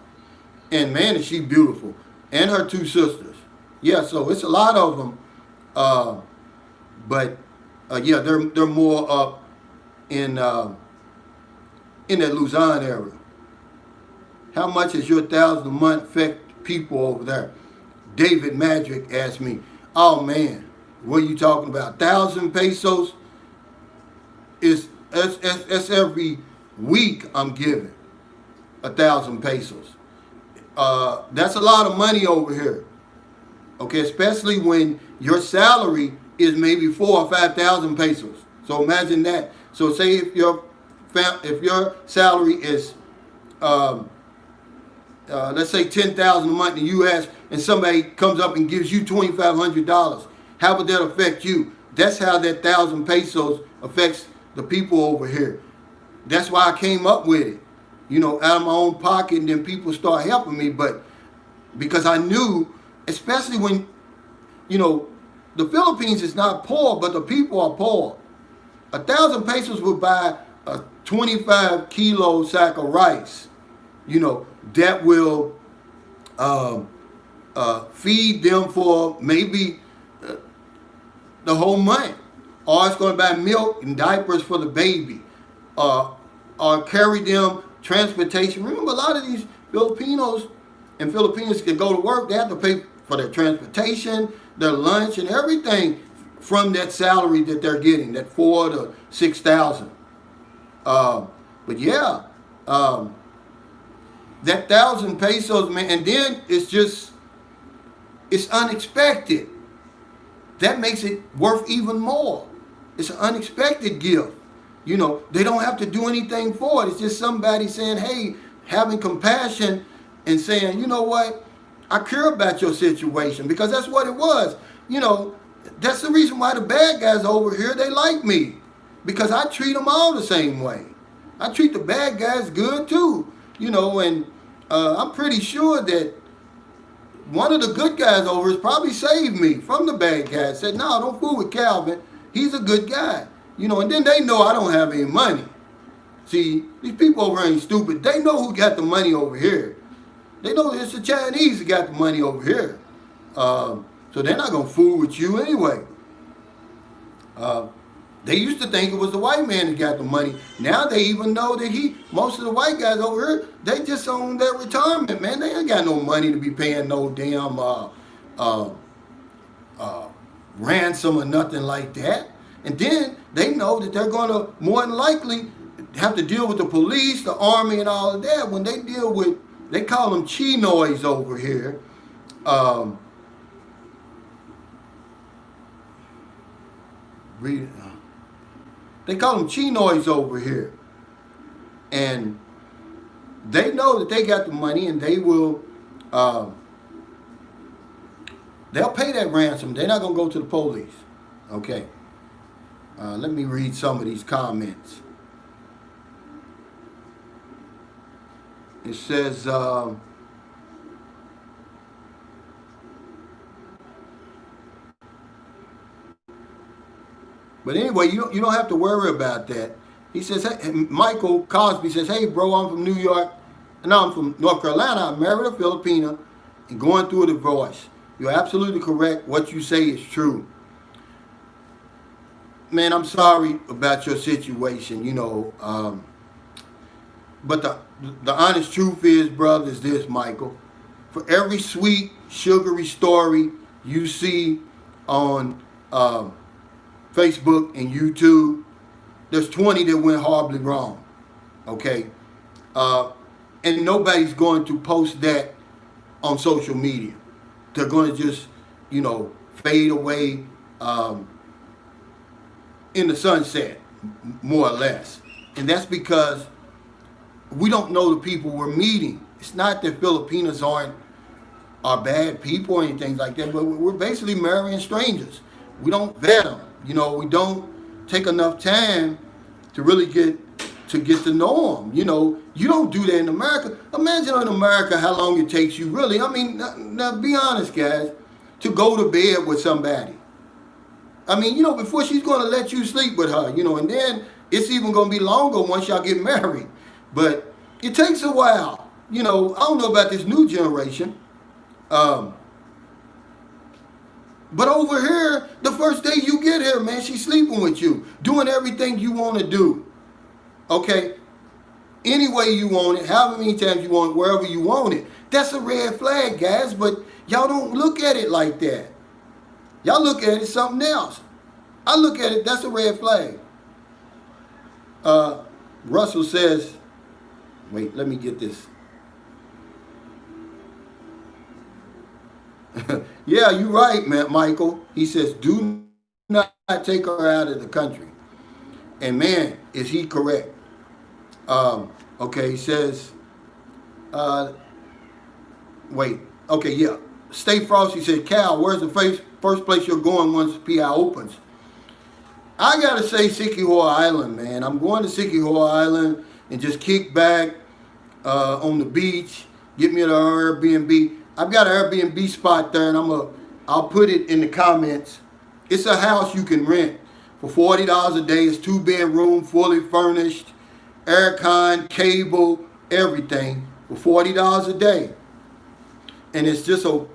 And man, is she beautiful, and her two sisters. Yeah, so it's a lot of them, but yeah, they're more up in that Luzon area. How much is your $1,000 a month affect people over there? David Magic asked me. Oh man, what are you talking about? 1,000 pesos that's every week I'm giving 1,000 pesos. That's a lot of money over here. Okay, especially when your salary is maybe 4,000 or 5,000 pesos. So imagine that. So say if your salary is let's say 10,000 a month, and somebody comes up and gives you $2,500, how would that affect you? That's how that 1,000 pesos affects the people over here. That's why I came up with it, out of my own pocket, and then people start helping me. But because I knew, especially when, the Philippines is not poor, but the people are poor. 1,000 pesos would buy a 25 kilo sack of rice, that will feed them for maybe the whole month. Or it's going to buy milk and diapers for the baby. Or carry them transportation. Remember, a lot of these Filipinos and Filipinas can go to work. They have to pay for their transportation, their lunch, and everything from that salary that they're getting, that 4,000 to 6,000. But yeah, that 1,000 pesos, man, and then it's unexpected. That makes it worth even more. It's an unexpected gift. They don't have to do anything for it. It's just somebody saying, hey, having compassion and saying, you know what, I care about your situation, because that's what it was. That's the reason why the bad guys over here, they like me, because I treat them all the same way. I treat the bad guys good too, and I'm pretty sure that one of the good guys over has probably saved me from the bad guy. Said, no, don't fool with Calvin. He's a good guy. And then they know I don't have any money. See, these people over here ain't stupid. They know who got the money over here. They know it's the Chinese who got the money over here. So they're not going to fool with you anyway. They used to think it was the white man that got the money. Now they even know that most of the white guys over here, they just own their retirement, man. They ain't got no money to be paying no damn ransom or nothing like that. And then they know that they're going to more than likely have to deal with the police, the army, and all of that. When they deal with, they call them Chinois over here. They call them Chinois over here. And they know that they got the money, and they will, they'll pay that ransom. They're not going to go to the police. Okay. Let me read some of these comments. It says, but anyway, you don't have to worry about that. He says, hey, Michael Cosby says, hey, bro, I'm from New York. No, I'm from North Carolina. I married a Filipina and going through a divorce. You're absolutely correct. What you say is true. Man, I'm sorry about your situation, but the honest truth is, brother, is this, Michael. For every sweet, sugary story you see on Facebook and YouTube, there's 20 that went horribly wrong, okay? And nobody's going to post that on social media. They're going to just, fade away in the sunset, more or less. And that's because we don't know the people we're meeting. It's not that Filipinos are bad people or anything like that, but we're basically marrying strangers. We don't vet them. We don't take enough time to really get to know them. You don't do that in America. Imagine in America how long it takes you really. I mean, now be honest, guys, to go to bed with somebody. I mean, before she's going to let you sleep with her, and then it's even going to be longer once y'all get married. But it takes a while. I don't know about this new generation. But over here, the first day you get here, man, she's sleeping with you, doing everything you want to do. Okay? Any way you want it, however many times you want it, wherever you want it. That's a red flag, guys, but y'all don't look at it like that. Y'all look at it something else. I look at it, that's a red flag. Russell says, wait, let me get this. Yeah, you're right, man, Michael. He says, do not take her out of the country. And man, is he correct. Okay, he says, wait, okay, yeah. Stay Frosty said, Cal, where's the first place you're going once PI opens? I gotta say Siquijor Island, man. I'm going to Siquijor Island and just kick back on the beach, get me an Airbnb. I've got an Airbnb spot there, and I'll put it in the comments. It's a house you can rent for $40 a day. It's 2-bedroom, fully furnished, aircon, cable, everything for $40 a day. And it's just a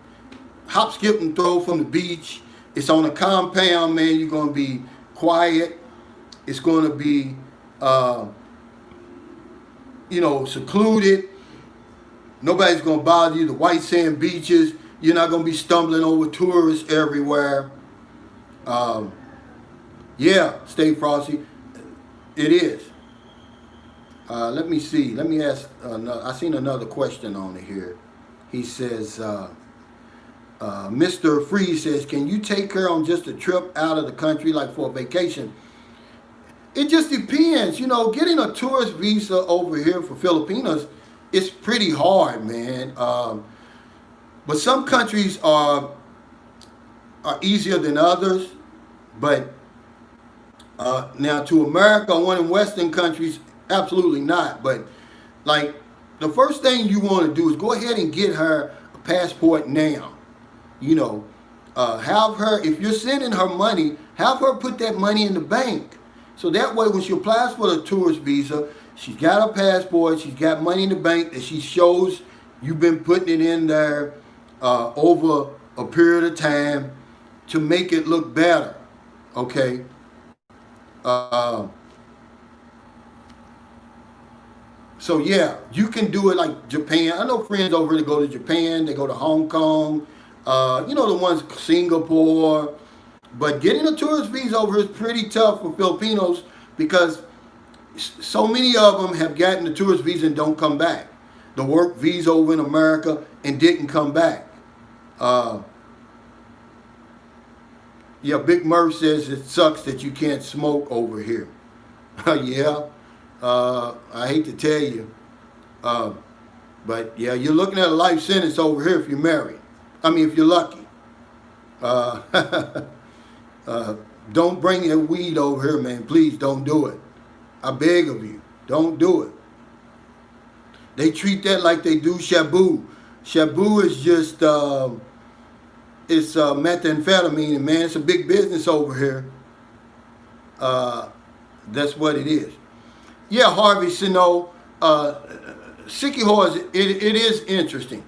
hop, skip, and throw from the beach. It's on a compound, man. You're going to be quiet. It's going to be, secluded. Nobody's going to bother you. The white sand beaches. You're not going to be stumbling over tourists everywhere. Yeah, stay frosty. It is. Let me see. Let me ask. I seen another question on it here. He says, Mr. Freeze says, can you take her on just a trip out of the country, like for a vacation? It just depends. Getting a tourist visa over here for Filipinos is pretty hard, man. But some countries are easier than others. But now to America, one in Western countries, absolutely not. But like the first thing you want to do is go ahead and get her a passport now. You know, have her, if you're sending her money, have her put that money in the bank. So that way when she applies for the tourist visa, she's got a passport, she's got money in the bank that she shows you've been putting it in there over a period of time to make it look better. Okay. So yeah, you can do it like Japan. I know friends over here that go to Japan, they go to Hong Kong, you know, the ones Singapore. But getting a tourist visa over here is pretty tough for Filipinos because so many of them have gotten the tourist visa and don't come back. The work visa over in America and didn't come back. Yeah, Big Murph says it sucks that you can't smoke over here. Yeah, I hate to tell you. But yeah, you're looking at a life sentence over here if you're married. I mean, if you're lucky. Don't bring your weed over here, man. Please don't do it. I beg of you, don't do it. They treat that like they do shabu. Shabu is just, it's methamphetamine, and man, it's a big business over here. That's what it is. Yeah, Harvey Sino, Sikihor, it is interesting.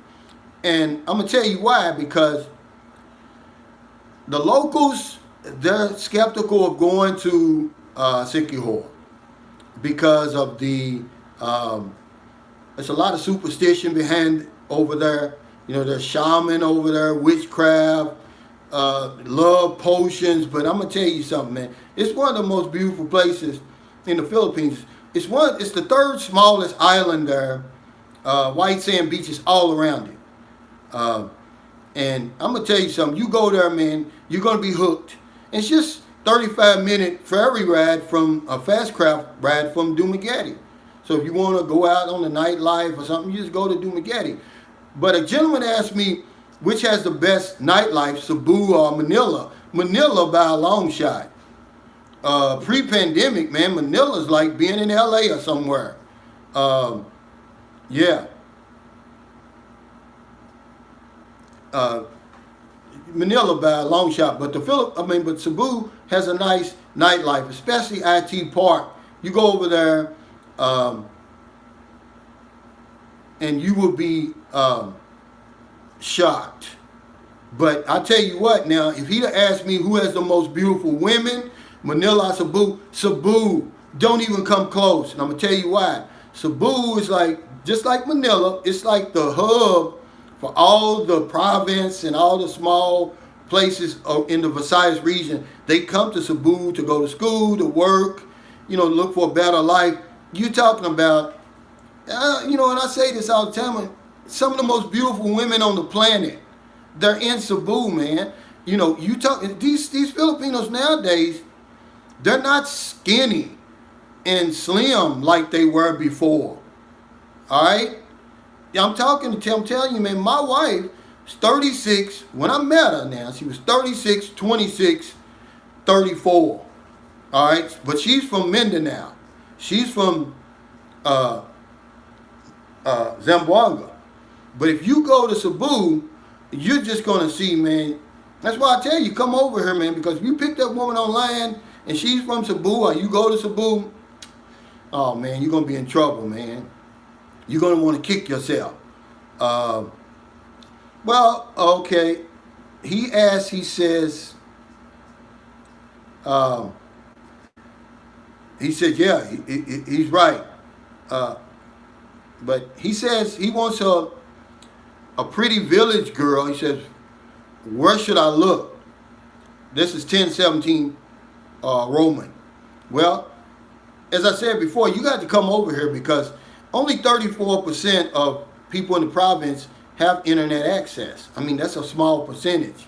And I'm going to tell you why, because the locals, they're skeptical of going to Sikihor because of the, there's a lot of superstition behind over there. You know, there's shaman over there, witchcraft, love potions. But I'm going to tell you something, man. It's one of the most beautiful places in the Philippines. It's the third smallest island there. White sand beaches all around it. And I'm going to tell you something. You go there, man, you're going to be hooked. It's just 35-minute ferry ride from a fast craft ride from Dumaguete. So if you want to go out on the nightlife or something, you just go to Dumaguete. But a gentleman asked me which has the best nightlife, Cebu or Manila. Manila by a long shot. Pre-pandemic, man, Manila's like being in LA or somewhere. Yeah. Manila by a long shot, but but Cebu has a nice nightlife, especially IT Park. You go over there, and you will be shocked. But I tell you what, now, if he'd have asked me who has the most beautiful women, Manila or Cebu, Cebu don't even come close. And I'm gonna tell you why. Cebu is just like Manila. It's like the hub for all the province and all the small places in the Visayas region. They come to Cebu to go to school, to work, you know, look for a better life. You're talking about, you know, and I say this all the time, some of the most beautiful women on the planet, they're in Cebu, man. You know, you talk, these Filipinos nowadays, they're not skinny and slim like they were before. All right? I'm telling you, man, my wife is 36. When I met her now, she was 36, 26, 34. All right? But she's from Mindanao. She's from Zamboanga. But if you go to Cebu, you're just going to see, man. That's why I tell you, come over here, man, because if you pick that woman online and she's from Cebu or you go to Cebu, oh, man, you're going to be in trouble, man. You're going to want to kick yourself. Well, okay. He says, yeah, he's right. But he says he wants a pretty village girl. He says, where should I look? This is 1017 Roman. Well, as I said before, you got to come over here because only 34% of people in the province have internet access. I mean, that's a small percentage.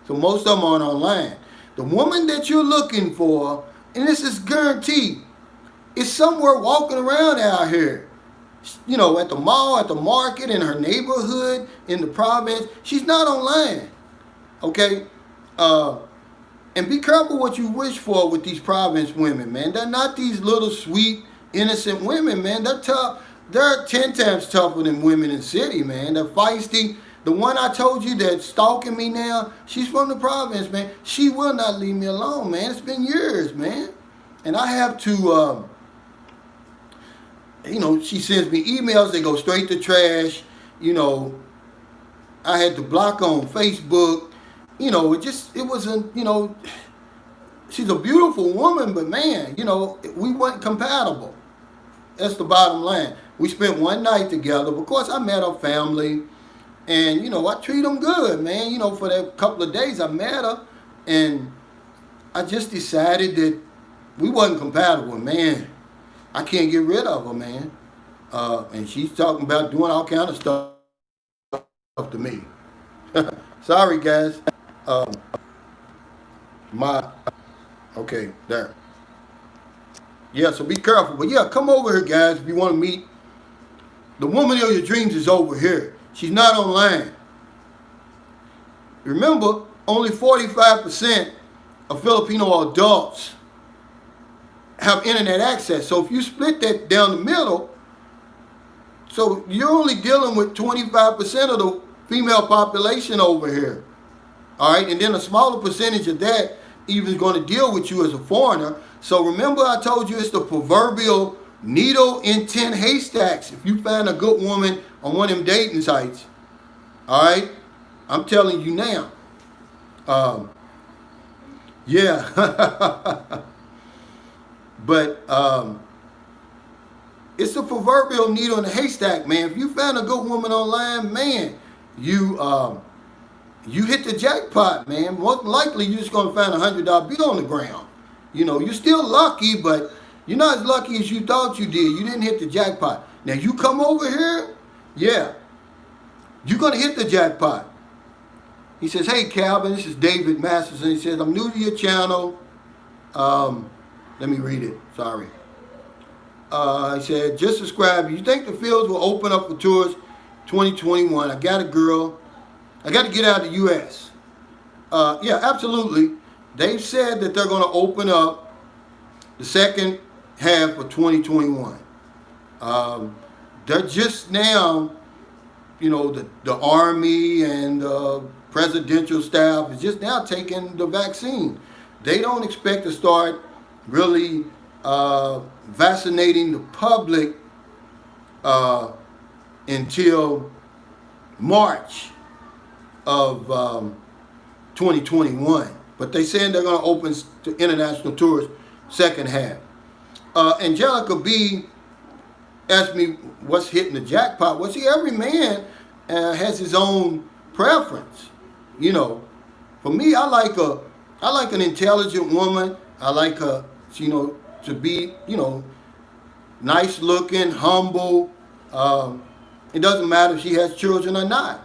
So most of them aren't online. The woman that you're looking for, and this is guaranteed, is somewhere walking around out here. You know, at the mall, at the market, in her neighborhood, in the province. She's not online. Okay? And be careful what you wish for with these province women, man. They're not these little sweet, innocent women, man. They're tough. they're 10 times tougher than women in the city, man. They're feisty. The one I told you that's stalking me now, she's from the province, man. She will not leave me alone, man. It's been years, man. And I have to, she sends me emails. They go straight to trash. I had to block her on Facebook. It wasn't, she's a beautiful woman, but man, we weren't compatible. That's the bottom line. We spent one night together. Of course, I met her family, and I treat them good, man. For that couple of days I met her, and I just decided that we wasn't compatible, man. I can't get rid of her, man. And she's talking about doing all kind of stuff to me. Sorry, guys. Okay, there. Yeah, so be careful. But yeah, come over here, guys, if you want to meet. The woman of your dreams is over here. She's not online. Remember, only 45% of Filipino adults have internet access. So if you split that down the middle, so you're only dealing with 25% of the female population over here. All right, and then a smaller percentage of that even is going to deal with you as a foreigner. So remember I told you it's the proverbial needle in 10 haystacks. If you find a good woman on one of them dating sites, all right, I'm telling you now. Yeah. But it's the proverbial needle in the haystack, man. If you find a good woman online, man, you hit the jackpot, man. Most likely you're just going to find $100 bill on the ground. You're still lucky, but you're not as lucky as you thought you did. You didn't hit the jackpot. Now, you come over here, yeah, you're going to hit the jackpot. He says, hey, Calvin, this is David Masterson. He says, I'm new to your channel. Let me read it. Sorry. He said, just subscribe. You think the fields will open up for tours 2021? I got a girl. I got to get out of the U.S. Yeah, absolutely. They've said that they're going to open up the second half of 2021. They're just now, the Army and presidential staff is just now taking the vaccine. They don't expect to start really vaccinating the public until March of 2021. But they saying they're going to open to international tours second half. Angelica B asked me what's hitting the jackpot. Well, see, every man has his own preference. For me, I like an intelligent woman. I like her, to be, nice looking, humble. It doesn't matter if she has children or not.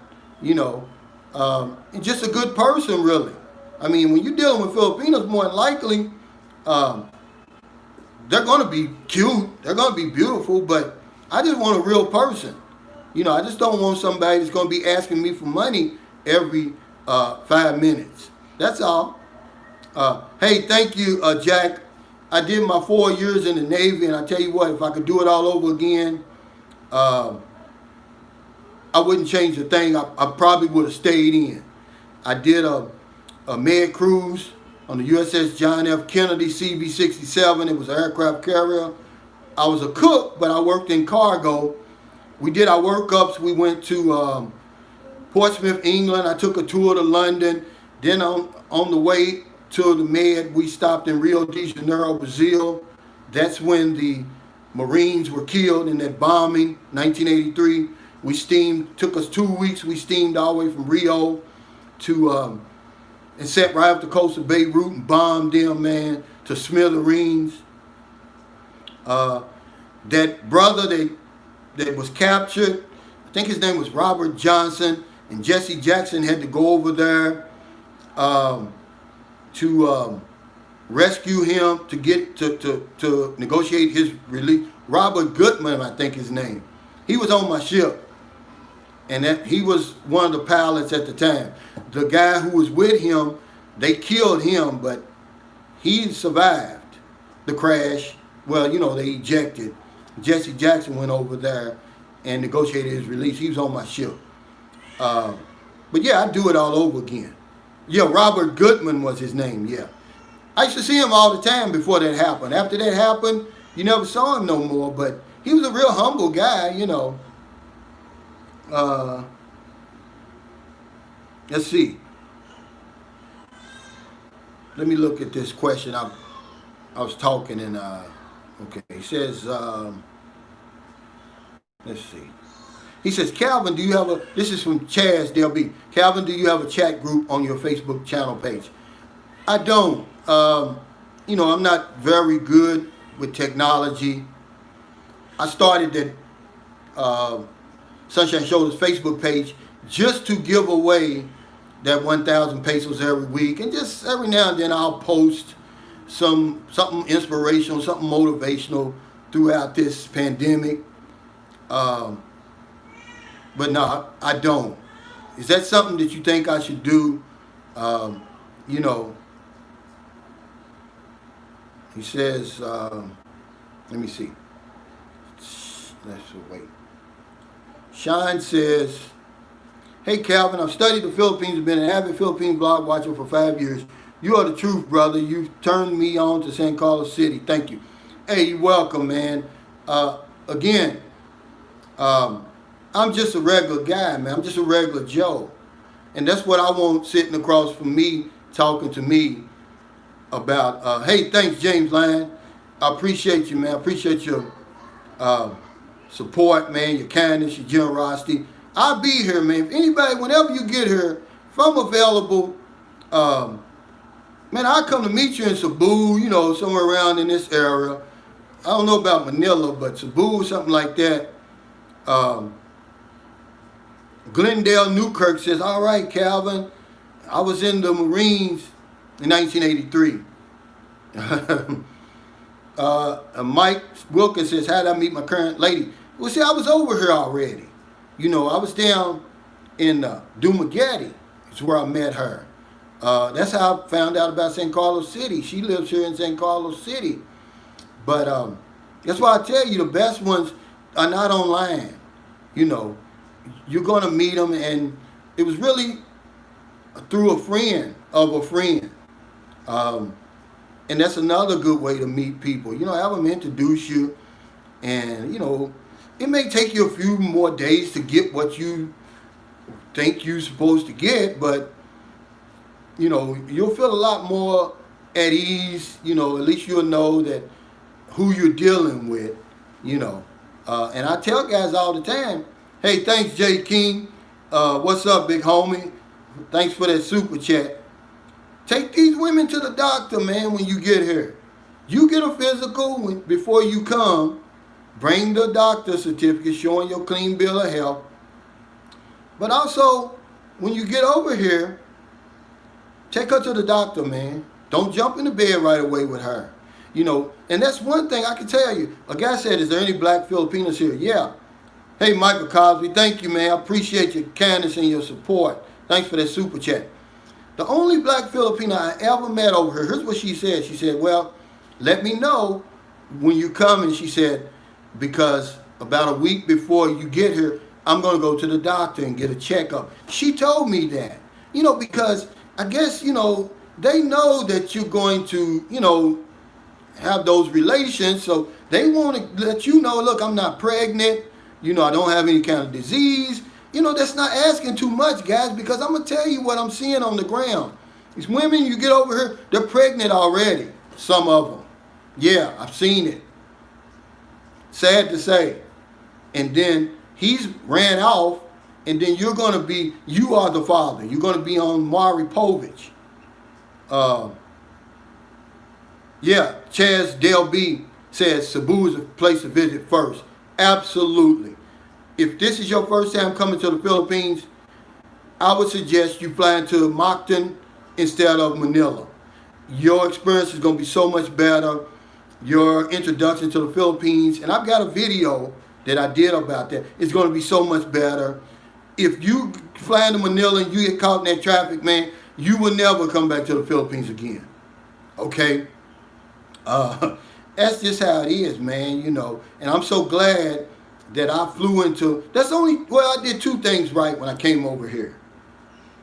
Just a good person, really. I mean, when you're dealing with Filipinos, more than likely, they're going to be cute. They're going to be beautiful, but I just want a real person. I just don't want somebody that's going to be asking me for money every 5 minutes. That's all. Hey, thank you, Jack. I did my 4 years in the Navy, and I tell you what, if I could do it all over again, I wouldn't change a thing. I probably would have stayed in. I did a med cruise on the USS John F. Kennedy CV-67. It was an aircraft carrier. I was a cook, but I worked in cargo. We did our workups. We went to Portsmouth, England. I took a tour to London. Then on the way to the Med, we stopped in Rio de Janeiro, Brazil. That's when the Marines were killed in that bombing, 1983. We steamed, took us 2 weeks. We steamed all the way from Rio to, and sat right off the coast of Beirut and bombed them, man, to smithereens. That brother that was captured, I think his name was Robert Johnson, and Jesse Jackson had to go over there to rescue him, to get to negotiate his release. Robert Goodman, I think his name. He was on my ship, and he was one of the pilots at the time. The guy who was with him, they killed him, but he survived the crash. Well, they ejected. Jesse Jackson went over there and negotiated his release. He was on my ship. But yeah, I'd do it all over again. Yeah, Robert Goodman was his name, yeah. I used to see him all the time before that happened. After that happened, you never saw him no more, but he was a real humble guy, you know. Let's see. Let me look at this question. I was talking and, okay, he says, let's see. He says, Calvin, do you have a, this is from Chaz DLB. Calvin, do you have a chat group on your Facebook channel page? I don't. You know, I'm not very good with technology. I started that Sunshine Shoulders Facebook page just to give away that 1,000 pesos every week. And just every now and then I'll post something inspirational, something motivational throughout this pandemic. But no, I don't. Is that something that you think I should do? You know, he says, let me see. Let's wait. Shine says, hey Calvin, I've studied the Philippines and been an avid Philippine blog watcher for 5 years. You are the truth, brother. You've turned me on to San Carlos City. Thank you. Hey, you're welcome, man. Again, I'm just a regular guy, man. I'm just a regular Joe. And that's what I want sitting across from me, talking to me about. Hey, thanks, James Lyon. I appreciate you, man. I appreciate your support, man, your kindness, your generosity. I'll be here, man. If anybody, whenever you get here, if I'm available, man, I'll come to meet you in Cebu, you know, somewhere around in this area. I don't know about Manila, but Cebu, something like that. Glendale Newkirk says, all right, Calvin, I was in the Marines in 1983. Mike Wilkins says, how did I meet my current lady? Well, see, I was over here already. You know, I was down in Dumaguete. It's where I met her. That's how I found out about San Carlos City. She lives here in San Carlos City. But that's why I tell you, the best ones are not online. You know, you're going to meet them, and it was really through a friend of a friend. And that's another good way to meet people. You know, have them introduce you, and, you know, it may take you a few more days to get what you think you're supposed to get, but, you know, you'll feel a lot more at ease. You know, at least you'll know that who you're dealing with, you know. And I tell guys all the time, hey, thanks, Jay King. What's up, big homie? Thanks for that super chat. Take these women to the doctor, man, when you get here. You get a physical before you come. Bring the doctor certificate showing your clean bill of health. But also, when you get over here, take her to the doctor, man. Don't jump in the bed right away with her. You know, and that's one thing I can tell you. A guy said, is there any black Filipinos here? Yeah. Hey, Michael Cosby, thank you, man. I appreciate your kindness and your support. Thanks for that super chat. The only black Filipino I ever met over here, here's what she said. She said, well, let me know when you come. And she said, because about a week before you get here, I'm going to go to the doctor and get a checkup. She told me that, you know, because I guess, you know, they know that you're going to, you know, have those relations. So they want to let you know, look, I'm not pregnant. You know, I don't have any kind of disease. You know, that's not asking too much, guys, because I'm going to tell you what I'm seeing on the ground. These women, you get over here, they're pregnant already, some of them. Yeah, I've seen it. Sad to say. And then he's ran off, and then you're going to be, you are the father. You're going to be on Maury Povich. Yeah, Chaz Del B says Cebu is a place to visit first. Absolutely. If this is your first time coming to the Philippines, I would suggest you fly into Mactan instead of Manila. Your experience is going to be so much better. Your introduction to the Philippines, and I've got a video that I did about that, it's going to be so much better. If you fly into Manila and you get caught in that traffic, man, you will never come back to the Philippines again. Okay? that's just how it is, man, you know. And I'm so glad that I flew into, I did two things right when I came over here.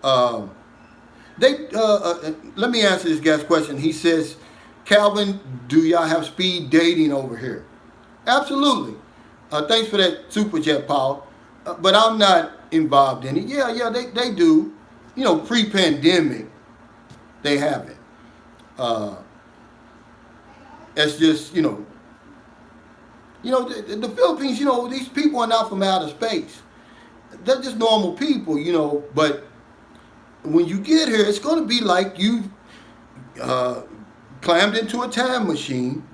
Um, Let me answer this guy's question. He says, Calvin, do y'all have speed dating over here? Absolutely. Thanks for that super chat, Paul. But I'm not involved in it. Yeah, they do. You know, pre-pandemic, they have it. It's just, the Philippines, these people are not from outer space. They're just normal people, but when you get here, it's going to be like you climbed into a time machine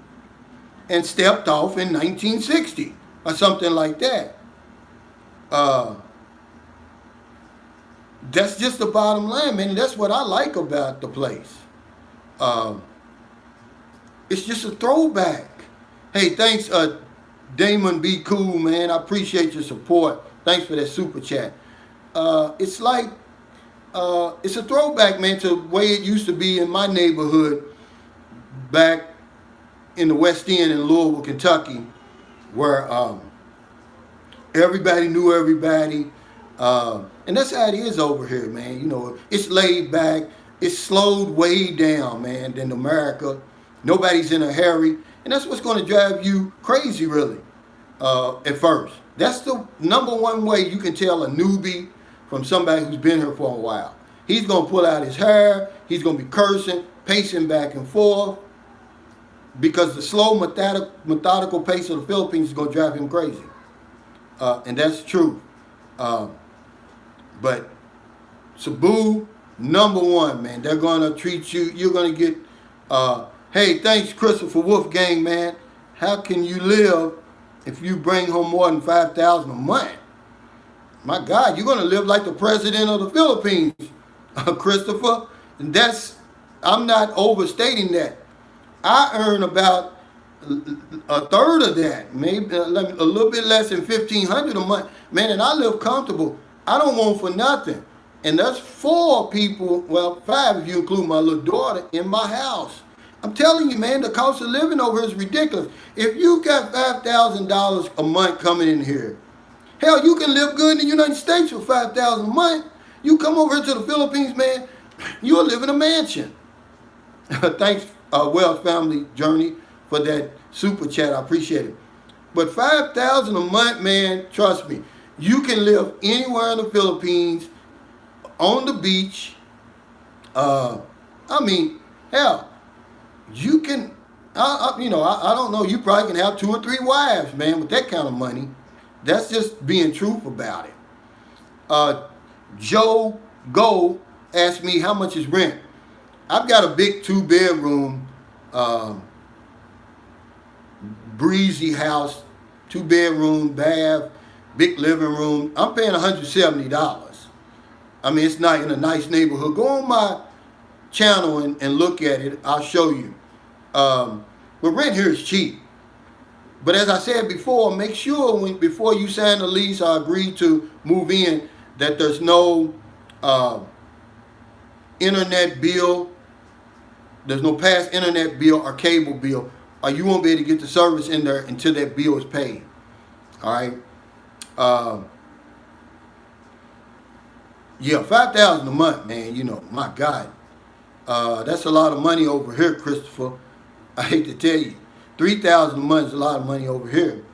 and stepped off in 1960 or something like that. That's just the bottom line, man. And that's what I like about the place. It's just a throwback. Hey, thanks, Damon B. Cool, man. I appreciate your support. Thanks for that super chat. It's like, it's a throwback, man, to the way it used to be in my neighborhood back in the West End in Louisville, Kentucky, where everybody knew everybody. And that's how it is over here, man. It's laid back. It's slowed way down, man, than America. Nobody's in a hurry. And that's what's going to drive you crazy, really, at first. That's the number one way you can tell a newbie from somebody who's been here for a while. He's going to pull out his hair. He's going to be cursing, pacing back and forth, because the slow, methodical pace of the Philippines is going to drive him crazy. And that's true. But Cebu, number one, man. They're going to treat you. You're going to get, hey, thanks, Christopher Wolfgang, man. How can you live if you bring home more than $5,000 a month? My God, you're going to live like the president of the Philippines, Christopher. And I'm not overstating that. I earn about a third of that, maybe a little bit less than $1,500 a month. Man, and I live comfortable. I don't want for nothing. And that's 4 people, well, 5 if you include my little daughter, in my house. I'm telling you, man, the cost of living over here is ridiculous. If you got $5,000 a month coming in here, hell, you can live good in the United States for $5,000 a month. You come over here to the Philippines, man, you'll live in a mansion. Thanks, Wells Family Journey, for that super chat. I appreciate it. But $5,000 a month, man, trust me, you can live anywhere in the Philippines, on the beach. Hell, you can, I don't know, you probably can have 2 or 3 wives, man, with that kind of money. That's just being truthful about it. Joe Go asked me how much is rent. I've got a big 2-bedroom, breezy house, 2-bedroom, bath, big living room. I'm paying $170. I mean, it's not in a nice neighborhood. Go on my channel and look at it. I'll show you. But rent here is cheap. But as I said before, make sure before you sign the lease or agree to move in that there's no internet bill. There's no past internet bill or cable bill, or you won't be able to get the service in there until that bill is paid. All right. Yeah, $5,000 a month, man. My God, that's a lot of money over here, Christopher. I hate to tell you, $3,000 a month is a lot of money over here.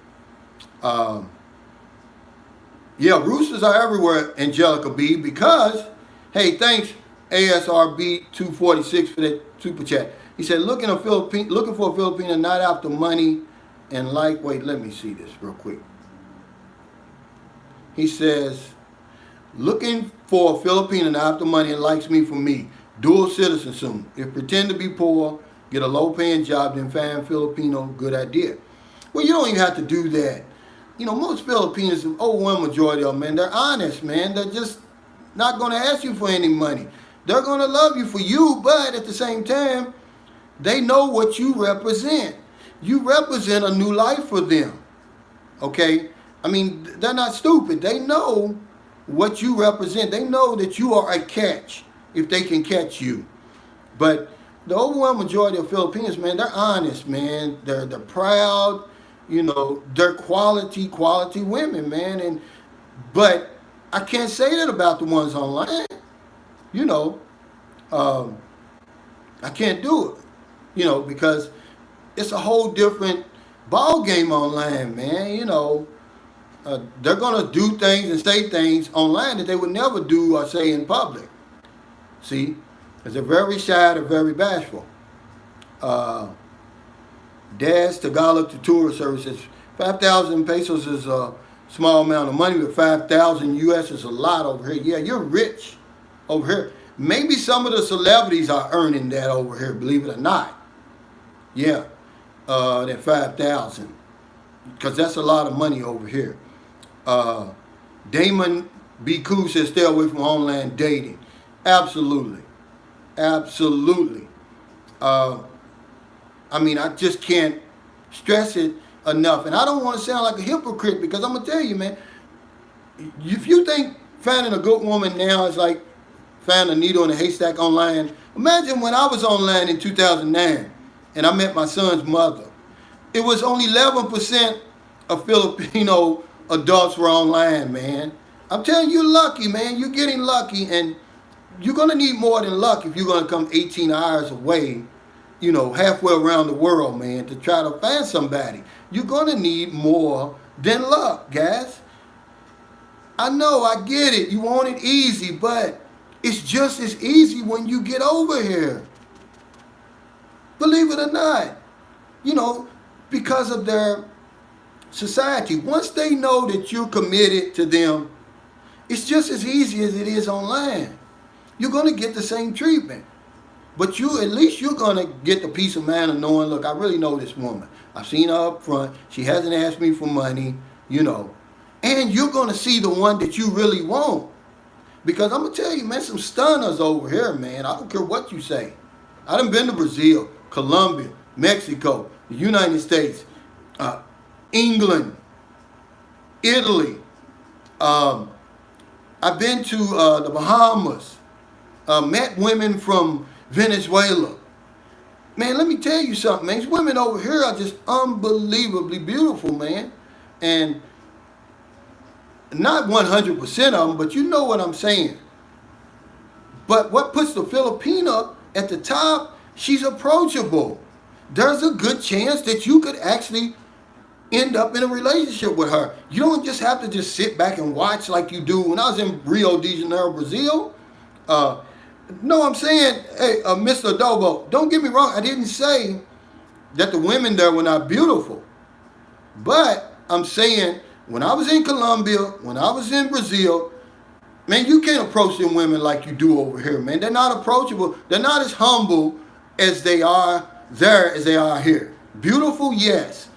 Yeah, roosters are everywhere, Angelica B. Because, hey, thanks, ASRB 246 for that super chat. He said, looking for a Filipino not after money and wait, let me see this real quick. He says, looking for a Filipino not after money and likes me for me. Dual citizen soon. If pretend to be poor, get a low-paying job, then find Filipino, good idea. Well, you don't even have to do that. Most Filipinos, overwhelming majority of them, man, they're honest, man. They're just not going to ask you for any money. They're going to love you for you, but at the same time, they know what you represent. You represent a new life for them, okay? I mean, they're not stupid. They know what you represent. They know that you are a catch if they can catch you. But the overwhelming majority of Filipinos, man, they're honest, man. They're proud, you know, they're quality women, man. And but I can't say that about the ones online. You know, um, I can't do it. You know, because it's a whole different ball game online, man. You know, they're gonna do things and say things online that they would never do or say in public. See, because they're very shy, they're very bashful. Uh, DAS Tagalog Tutorial Services. 5,000 pesos is a small amount of money, but 5,000 US is a lot over here. Yeah, you're rich over here. Maybe some of the celebrities are earning that over here, believe it or not. Yeah, that 5,000, because that's a lot of money over here. Uh, Damon B. Cool says stay away from online dating. Absolutely, absolutely. Uh, I mean, I just can't stress it enough. And I don't want to sound like a hypocrite because I'm going to tell you, man, if you think finding a good woman now is like finding a needle in a haystack online, imagine when I was online in 2009 and I met my son's mother. It was only 11% of Filipino adults were online, man. I'm telling you, lucky, man. You're getting lucky, and you're going to need more than luck if you're going to come 18 hours away, you know, halfway around the world, man, to try to find somebody. You're going to need more than luck, guys. I know, I get it. You want it easy, but it's just as easy when you get over here. Believe it or not. You know, because of their society. Once they know that you're committed to them, it's just as easy as it is online. You're going to get the same treatment. But at least you're going to get the peace of mind of knowing, look, I really know this woman. I've seen her up front. She hasn't asked me for money, you know. And you're going to see the one that you really want. Because I'm going to tell you, man, some stunners over here, man. I don't care what you say. I done been to Brazil, Colombia, Mexico, the United States, England, Italy. I've been to the Bahamas. Met women from Venezuela. Man, let me tell you something, man. These women over here are just unbelievably beautiful, man. And not 100% of them, but you know what I'm saying. But what puts the Filipina at the top, she's approachable. There's a good chance that you could actually end up in a relationship with her. You don't just have to just sit back and watch like you do. When I was in Rio de Janeiro, Brazil, no, I'm saying, hey, Mr. Adobo, don't get me wrong. I didn't say that the women there were not beautiful. But I'm saying when I was in Colombia, when I was in Brazil, man, you can't approach them women like you do over here, man. They're not approachable. They're not as humble as they are there as they are here. Beautiful, yes.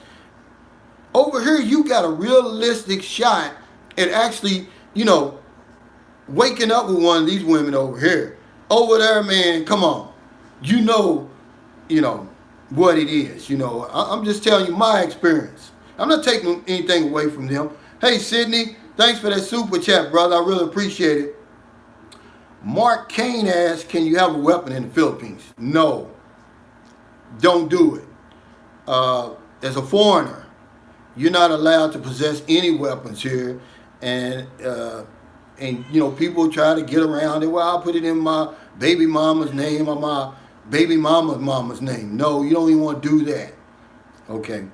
Over here, you got a realistic shot at actually, you know, waking up with one of these women over here. Over there, man, come on. You know, what it is. You know, I'm just telling you my experience. I'm not taking anything away from them. Hey, Sydney, thanks for that super chat, brother. I really appreciate it. Mark Kane asks, can you have a weapon in the Philippines? No. Don't do it. As a foreigner, you're not allowed to possess any weapons here. And you know, people try to get around it. Well, I'll put it in my baby mama's name or my baby mama's name. No, you don't even want to do that. Okay.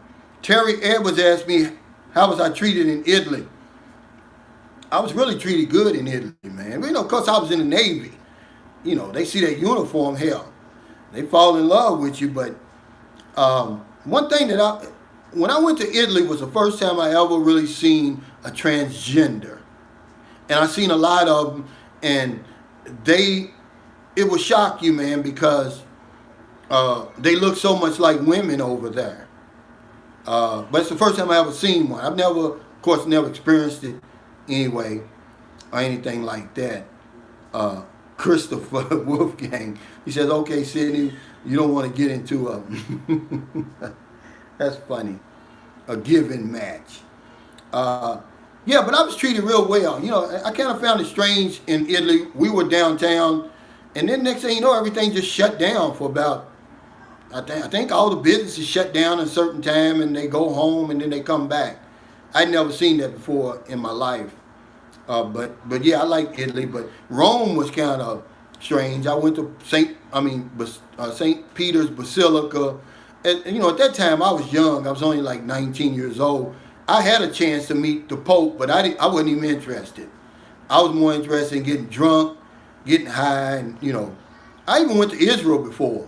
Terry Edwards asked me, how was I treated in Italy? I was really treated good in Italy, man. You know, because I was in the Navy. You know, they see that uniform, hell, they fall in love with you. But one thing that when I went to Italy was the first time I ever really seen a transgender. And I seen a lot of them, and it will shock you, man, because they look so much like women over there. But it's the first time I ever seen one. I've never, of course, never experienced it anyway, or anything like that. Christopher Wolfgang, he says, okay, Sydney, you don't want to get into a, that's funny, a given match. Yeah, but I was treated real well. You know, I kind of found it strange in Italy. We were downtown, And then next thing you know, everything just shut down for about, I think all the businesses shut down at a certain time and they go home and then they come back. I'd never seen that before in my life. But yeah, I like Italy, but Rome was kind of strange. I went to St. Peter's Basilica. And, you know, at that time I was young. I was only like 19 years old. I had a chance to meet the Pope, but I wasn't even interested. I was more interested in getting drunk, getting high, and, you know, I even went to Israel before.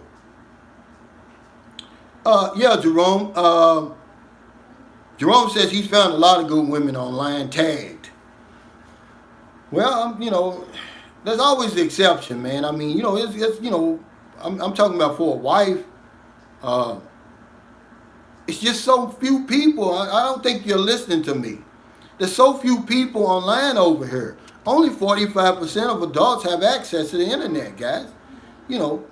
Yeah, Jerome. Jerome says he's found a lot of good women online tagged. Well, you know, there's always the exception, man. I mean, you know, it's you know, I'm talking about for a wife. Uh, it's just so few people. I don't think you're listening to me. There's so few people online over here. Only 45% of adults have access to the internet, guys. You know,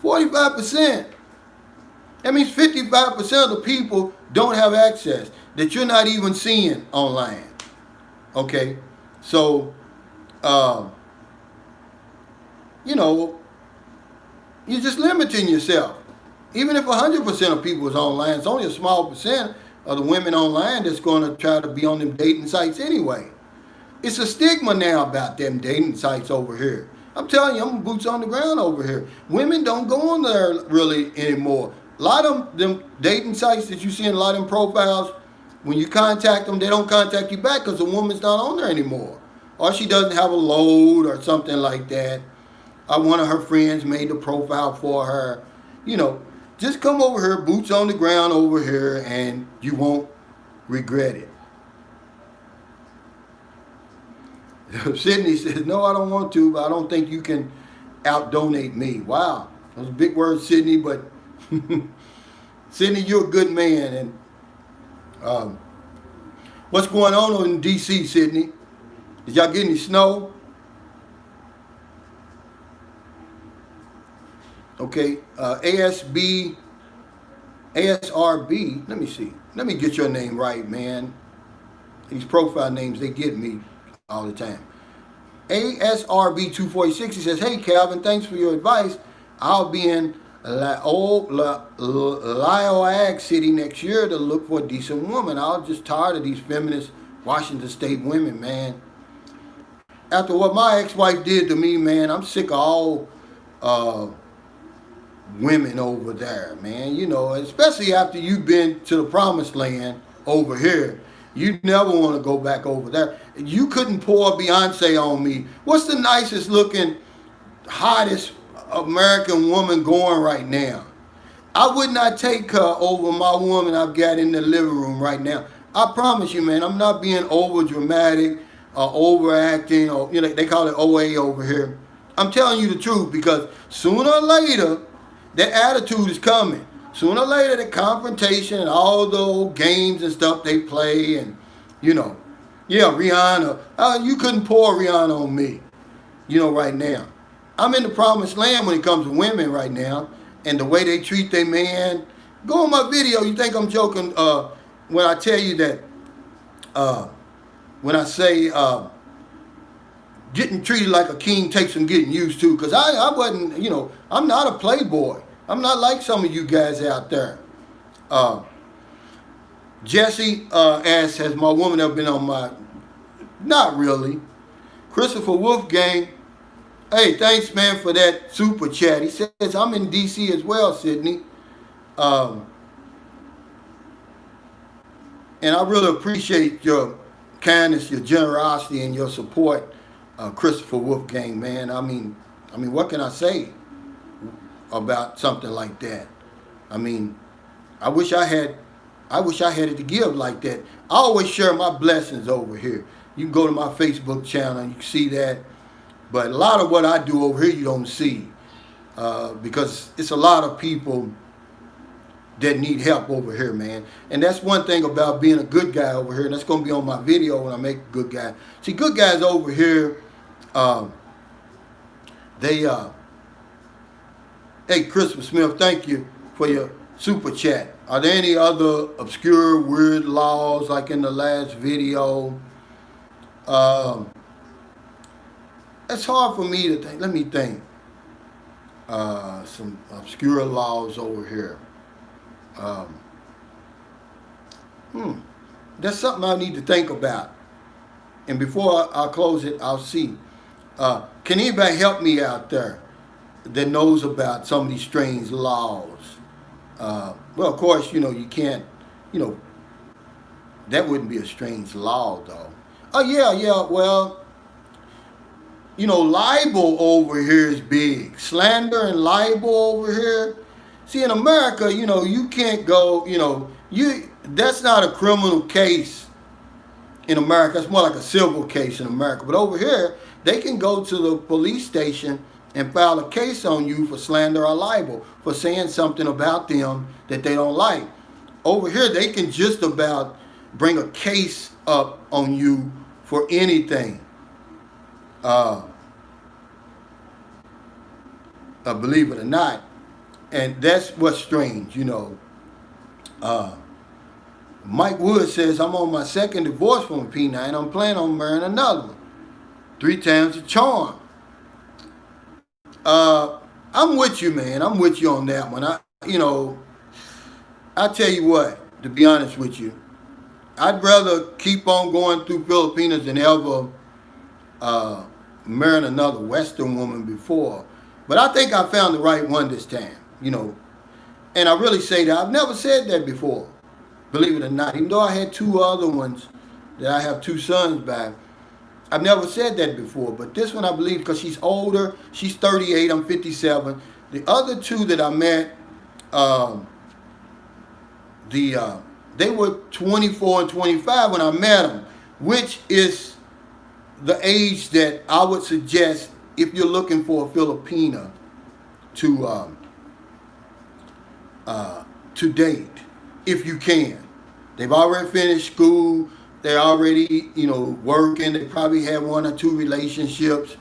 45%. That means 55% of the people don't have access that you're not even seeing online. Okay? So, you know, you're just limiting yourself. Even if 100% of people is online, it's only a small percent of the women online that's going to try to be on them dating sites anyway. It's a stigma now about them dating sites over here. I'm telling you, I'm boots on the ground over here. Women don't go on there really anymore. A lot of them dating sites that you see in a lot of them profiles, when you contact them, they don't contact you back because the woman's not on there anymore. Or she doesn't have a load or something like that. Or one of her friends made the profile for her. You know, just come over here, boots on the ground over here, and you won't regret it. Sydney says, no, I don't want to, but I don't think you can out-donate me. Wow. Those are big words, Sydney, but Sydney, you're a good man. And what's going on in D.C., Sydney? Did y'all get any snow? Okay, ASRB, let me see. Let me get your name right, man. These profile names, they get me all the time. ASRB 246, he says, hey, Calvin, thanks for your advice. I'll be in Lioag City next year to look for a decent woman. I'm just tired of these feminist Washington State women, man. After what my ex-wife did to me, man, I'm sick of all women over there, man. You know, especially after you've been to the promised land over here. You never want to go back over there. You couldn't pour Beyonce on me. What's the nicest looking, hottest American woman going right now? I would not take her over my woman I've got in the living room right now. I promise you, man, I'm not being over dramatic or overacting, or, you know, they call it OA over here. I'm telling you the truth, because sooner or later, that attitude is coming. Sooner or later, the confrontation and all the old games and stuff they play, and, you know, yeah, Rihanna, you couldn't pour Rihanna on me, you know, right now. I'm in the promised land when it comes to women right now, and the way they treat their man. Go on my video, you think I'm joking when I tell you that, when I say getting treated like a king takes some getting used to, because I wasn't, you know, I'm not a playboy. I'm not like some of you guys out there. Jesse asks, has my woman ever been on my... Not really. Christopher Wolfgang, hey, thanks, man, for that super chat. He says, I'm in D.C. as well, Sydney. And I really appreciate your kindness, your generosity, and your support, Christopher Wolfgang, man. I mean, what can I say about something like that? I mean, I wish I had it to give like that. I always share my blessings over here. You can go to my Facebook channel and you can see that. But a lot of what I do over here you don't see, because it's a lot of people that need help over here, man. And that's one thing about being a good guy over here, and that's going to be on my video when I make a good guy. See, good guys over here, hey, Christopher Smith, thank you for your super chat. Are there any other obscure, weird laws like in the last video? It's hard for me to think. Let me think. some obscure laws over here. Um, that's something I need to think about. And before I close it, I'll see. Can anybody help me out there that knows about some of these strange laws? Well, of course, you can't, you know, that wouldn't be a strange law, though. Oh, yeah, well, libel over here is big. Slander and libel over here. See, in America, you can't go, that's not a criminal case in America. It's more like a civil case in America. But over here, they can go to the police station and file a case on you for slander or libel, for saying something about them that they don't like. Over here, they can just about bring a case up on you for anything. Believe it or not. And that's what's strange, Mike Wood says, I'm on my second divorce from a P9. I'm planning on marrying another one. 3 times the charm. I'm with you, man. I'm with you on that one. I tell you what, to be honest with you, I'd rather keep on going through Filipinas than ever marrying another Western woman before. But I think I found the right one this time, And I really say that. I've never said that before, believe it or not. Even though I had 2 other ones that I have 2 sons by, I've never said that before. But this one I believe, because she's older. She's 38, I'm 57. The other 2 that I met, they were 24 and 25 when I met them, which is the age that I would suggest if you're looking for a Filipina to date, if you can. They've already finished school. They're already, working. They probably have 1 or 2 relationships.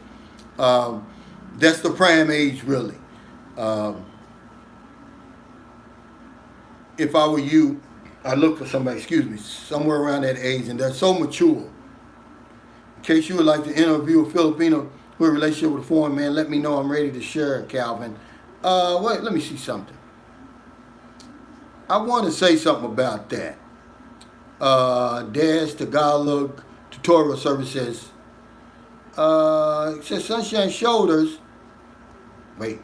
That's the prime age, really. If I were you, I'd look for somebody, somewhere around that age, and they're so mature. In case you would like to interview a Filipino who has a relationship with a foreign man, let me know. I'm ready to share, Calvin. Wait, let me see something. I want to say something about that. Dash Tagalog Tutorial Service says, it says Sunshine Shoulders. Wait.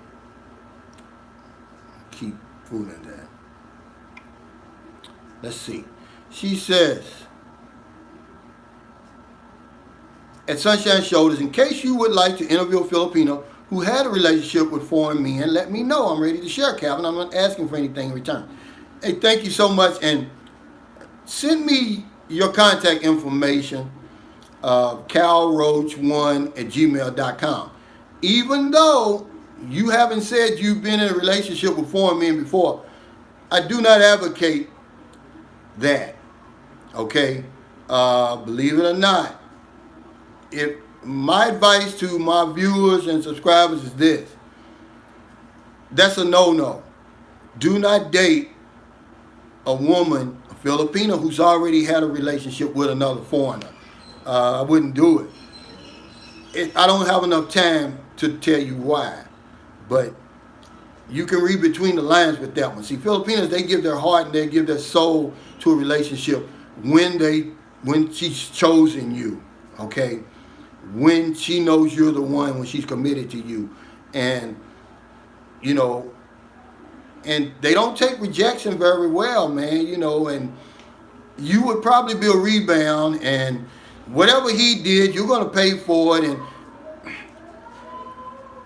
Keep fooling that. Let's see. She says, at Sunshine Shoulders, in case you would like to interview a Filipino who had a relationship with foreign men, let me know. I'm ready to share, Calvin. I'm not asking for anything in return. Hey, thank you so much. And send me your contact information, calroach1@gmail.com. Even though you haven't said you've been in a relationship with foreign men before, I do not advocate that. Okay? Believe it or not, if my advice to my viewers and subscribers is this: that's a no-no. Do not date a woman, a Filipino, who's already had a relationship with another foreigner. I wouldn't do it. I don't have enough time to tell you why, but you can read between the lines with that one. See, Filipinos, they give their heart and they give their soul to a relationship when she's chosen you, okay? When she knows you're the one, when she's committed to you. And, and they don't take rejection very well, man, and you would probably be a rebound, and whatever he did, you're going to pay for it. And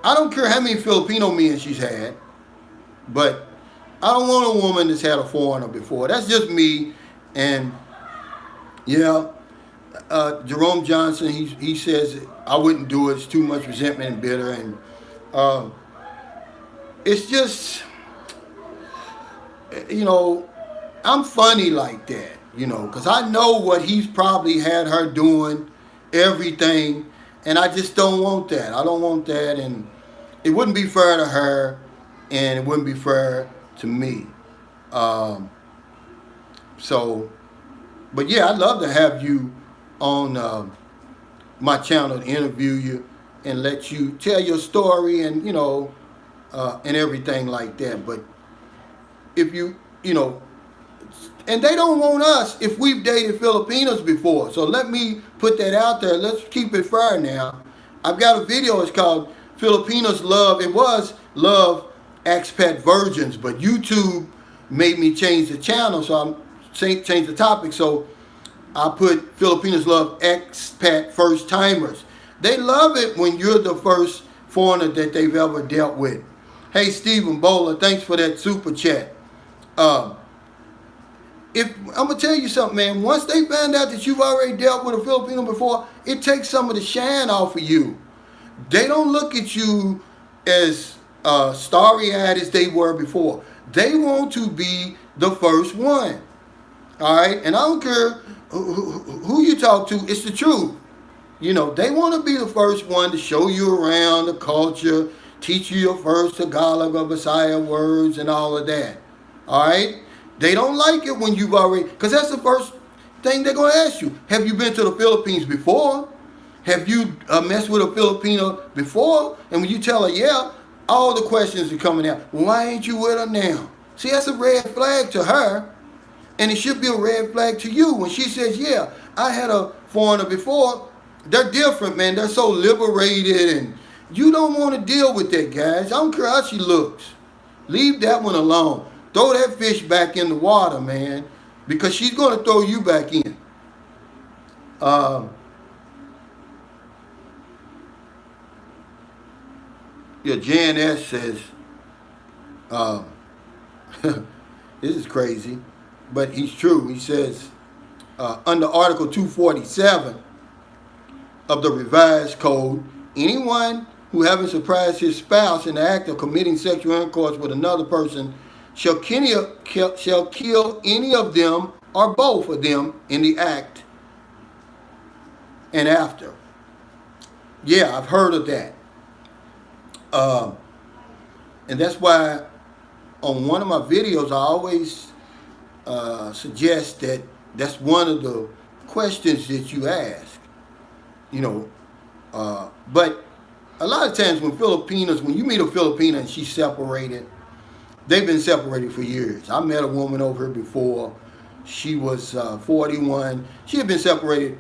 I don't care how many Filipino men she's had, but I don't want a woman that's had a foreigner before. That's just me. And Jerome Johnson, he says I wouldn't do it. It's too much resentment and bitter, and it's just, I'm funny like that, because I know what he's probably had her doing, everything, and I just don't want that. I don't want that, and it wouldn't be fair to her, and it wouldn't be fair to me. But yeah, I'd love to have you on my channel to interview you and let you tell your story and, and everything like that. But if you know, and they don't want us if we've dated Filipinos before. So let me put that out there. Let's keep it fair now. I've got a video. It's called Filipinos Love. It was Love Expat Virgins, but YouTube made me change the channel, so I'm change the topic. So I put Filipinos Love Expat First Timers. They love it when you're the first foreigner that they've ever dealt with. Hey, Stephen Bowler, thanks for that super chat. If I'm gonna tell you something, man, once they find out that you've already dealt with a Filipino before, it takes some of the shine off of you. They don't look at you as starry-eyed as they were before. They want to be the first one. All right, and I don't care who you talk to, it's the truth. You know, they want to be the first one to show you around the culture, teach you your first Tagalog or Bisaya words and all of that. All right? They don't like it when you've already, because that's the first thing they're going to ask you. Have you been to the Philippines before? Have you messed with a Filipino before? And when you tell her, yeah, all the questions are coming out. Why ain't you with her now? See, that's a red flag to her. And it should be a red flag to you. When she says, yeah, I had a foreigner before, they're different, man. They're so liberated, and you don't want to deal with that, guys. I don't care how she looks. Leave that one alone. Throw that fish back in the water, man, because she's going to throw you back in. Yeah, Jan S. says, this is crazy, but he's true. He says, under Article 247 of the revised code, anyone who having surprised his spouse in the act of committing sexual intercourse with another person shall kill any of them or both of them in the act and after. Yeah, I've heard of that. And that's why on one of my videos I always suggest that that's one of the questions that you ask. You know, but a lot of times when you meet a Filipina and she's separated, they've been separated for years. I met a woman over here before. She was 41. She had been separated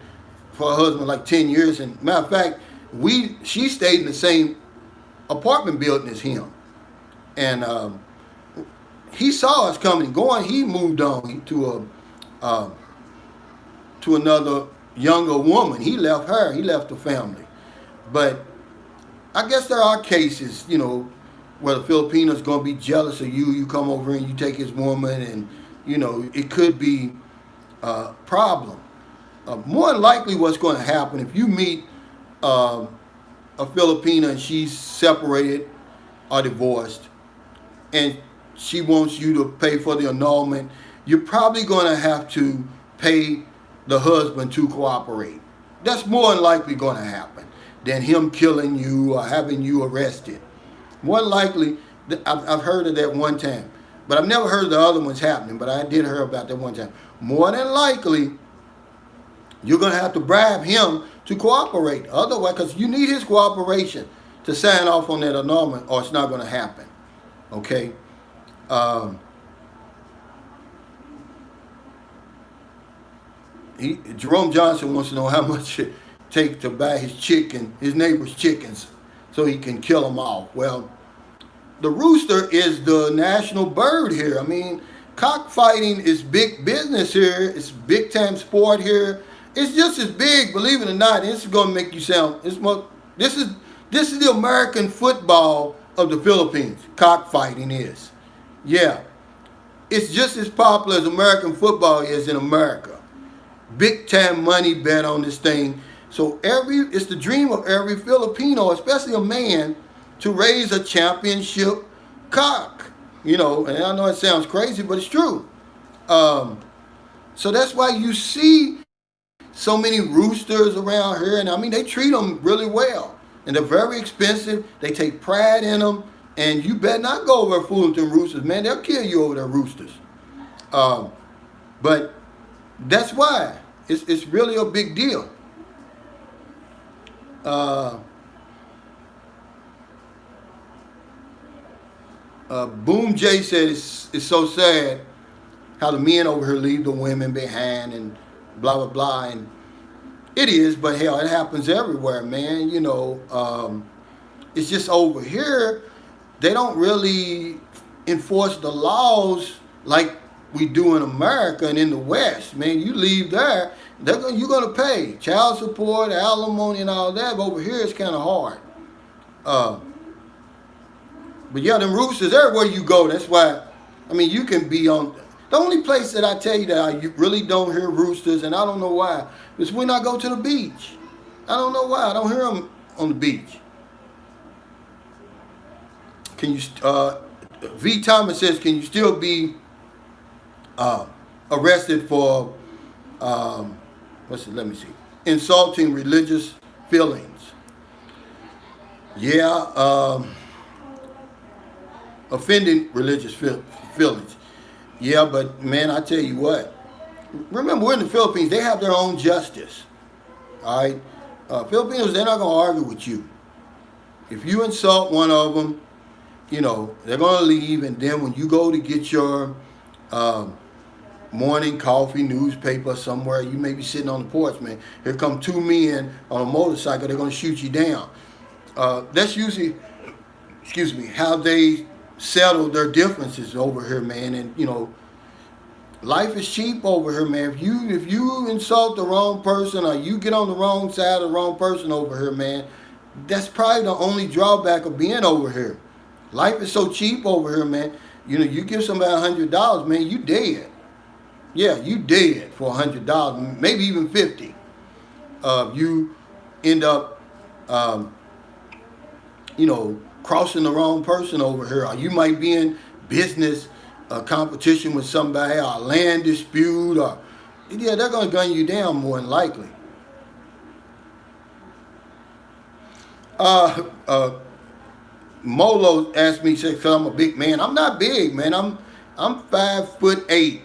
for her husband like 10 years. And matter of fact, she stayed in the same apartment building as him. And he saw us coming and going. He moved on to another younger woman. He left her. He left the family. But I guess there are cases, you know, where the Filipino's going to be jealous of you. You come over and you take his woman, and, you know, it could be a problem. More than likely what's going to happen if you meet a Filipina and she's separated or divorced and she wants you to pay for the annulment, you're probably going to have to pay the husband to cooperate. That's more than likely going to happen than him killing you or having you arrested. More than likely, I've heard of that one time. But I've never heard of the other ones happening, but I did hear about that one time. More than likely, you're going to have to bribe him to cooperate. Otherwise, because you need his cooperation to sign off on that annulment, or it's not going to happen. Okay? Jerome Johnson wants to know how much it takes to buy his neighbor's chickens, so he can kill them all. Well, the rooster is the national bird here. I mean, cockfighting is big business here. It's big time sport here. It's just as big, believe it or not. This is going to make you sound. This is the American football of the Philippines. Cockfighting is, yeah. It's just as popular as American football is in America. Big time money bet on this thing. So it's the dream of every Filipino, especially a man, to raise a championship cock. You know, and I know it sounds crazy, but it's true. So that's why you see so many roosters around here, and I mean, they treat them really well. And they're very expensive. They take pride in them. And you better not go over fooling with them roosters, man. They'll kill you over their roosters. But that's why. It's really a big deal. Boom J said it's so sad how the men over here leave the women behind and blah blah blah. And it is, but hell, it happens everywhere, man. It's just over here they don't really enforce the laws like we do in America and in the West. Man, you leave there, you're gonna pay child support, alimony, and all that. But over here, it's kind of hard. But yeah, them roosters everywhere you go. That's why. I mean, you can be on. The only place that I tell you that I really don't hear roosters, and I don't know why, is when I go to the beach. I don't know why I don't hear them on the beach. Can you? V. Thomas says, can you still be arrested for? Let me see. Insulting religious feelings. Yeah. Offending religious feelings. Yeah, but man, I tell you what. Remember, we're in the Philippines. They have their own justice. All right? Filipinos, they're not going to argue with you. If you insult one of them, they're going to leave. And then when you go to get your morning coffee, newspaper somewhere, you may be sitting on the porch, man. Here come two men on a motorcycle. They're going to shoot you down. That's usually, how they settle their differences over here, man. And life is cheap over here, man. If you insult the wrong person or you get on the wrong side of the wrong person over here, man, that's probably the only drawback of being over here. Life is so cheap over here, man. You give somebody $100, man, you dead. Yeah, you dead for $100, maybe even $50. You end up, crossing the wrong person over here, or you might be in business competition with somebody, or a land dispute, or they're gonna gun you down more than likely. Molo asked me, said, "Cause I'm a big man." I'm not big, man. I'm 5'8",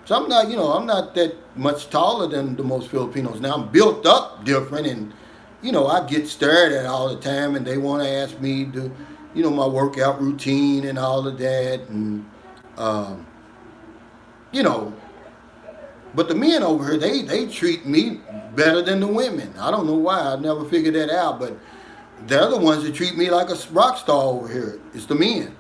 so I'm not, I'm not that much taller than the most Filipinos. Now I'm built up different, and I get stared at all the time, and they want to ask me to, my workout routine and all of that, and but the men over here, they treat me better than the women. I don't know why. I never figured that out, but they're the ones that treat me like a rock star over here. It's the men.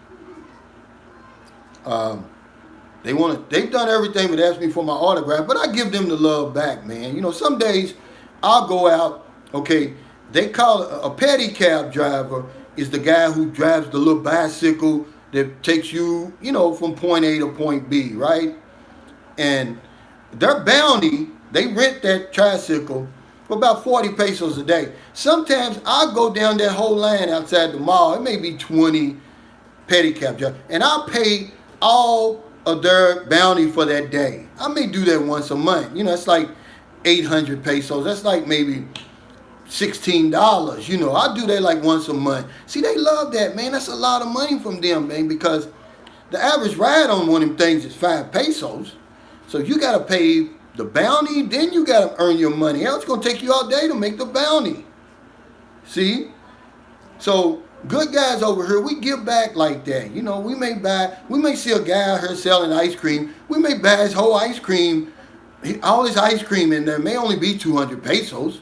They've done everything but ask me for my autograph, but I give them the love back, man. Some days I'll go out. Okay, they call a pedicab driver is the guy who drives the little bicycle that takes you, from point A to point B, right? And their bounty, they rent that tricycle for about 40 pesos a day. Sometimes I'll go down that whole line outside the mall. It may be 20 pedicab drivers, and I'll pay all of their bounty for that day. I may do that once a month. It's like 800 pesos. That's like maybe $16. I do that like once a month. See, they love that, man. That's a lot of money from them, man, because the average ride on one of them things is 5 pesos. So you got to pay the bounty, then you got to earn your money. Else it's going to take you all day to make the bounty. See? So good guys over here, we give back like that. We may see a guy out here selling ice cream. We may buy his whole ice cream, all his ice cream in there may only be 200 pesos.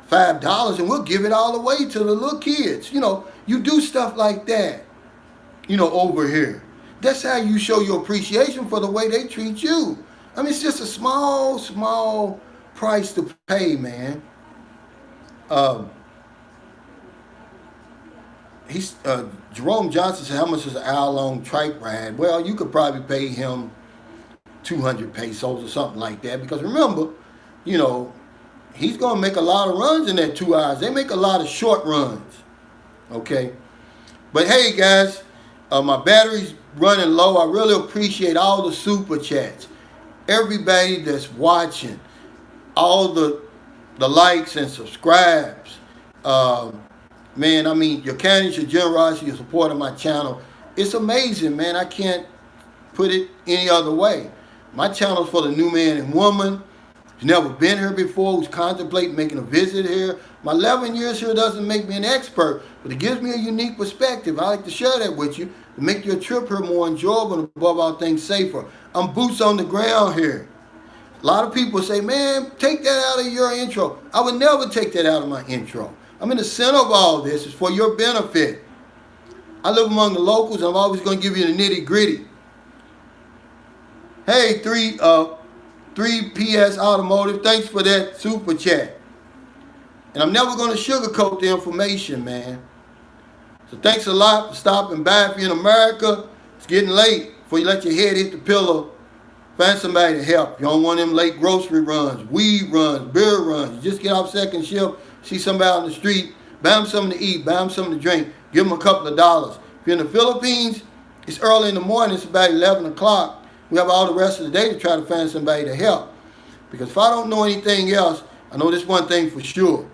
$5, and we'll give it all away to the little kids. You do stuff like that, over here. That's how you show your appreciation for the way they treat you. I mean, it's just a small price to pay, man. Jerome Johnson said, how much is an hour-long trike ride? Well, you could probably pay him 200 pesos or something like that, because remember, he's going to make a lot of runs in that 2 hours. They make a lot of short runs. Okay? But hey, guys, my battery's running low. I really appreciate all the super chats. Everybody that's watching. All the likes and subscribes. Man, I mean, your kindness, your generosity, your support of my channel. It's amazing, man. I can't put it any other way. My channel's for the new man and woman. who's never been here before, who's contemplating making a visit here. My 11 years here doesn't make me an expert, but it gives me a unique perspective. I like to share that with you to make your trip here more enjoyable and above all things safer. I'm boots on the ground here. A lot of people say, man, take that out of your intro. I would never take that out of my intro. I'm in the center of all this. It's for your benefit. I live among the locals, and I'm always going to give you the nitty gritty. Hey, 3PS Automotive, thanks for that super chat. And I'm never going to sugarcoat the information, man. So thanks a lot for stopping by. If you're in America, it's getting late. Before you let your head hit the pillow, find somebody to help. You don't want them late grocery runs, weed runs, beer runs. You just get off second shift, see somebody on the street, buy them something to eat, buy them something to drink, give them a couple of dollars. If you're in the Philippines, it's early in the morning, it's about 11 o'clock. We have all the rest of the day to try to find somebody to help. Because if I don't know anything else, I know this one thing for sure.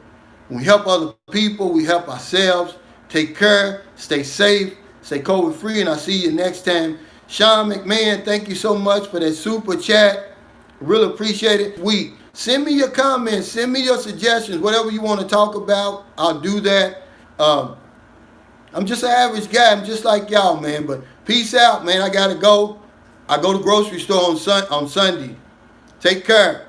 When we help other people, we help ourselves. Take care, stay safe, stay COVID free, and I'll see you next time. Sean McMahon, thank you so much for that super chat. Really appreciate it. Send me your comments, send me your suggestions, whatever you want to talk about, I'll do that. I'm just an average guy, I'm just like y'all, man, but peace out, man. I gotta go. I go to the grocery store on Sunday. Take care.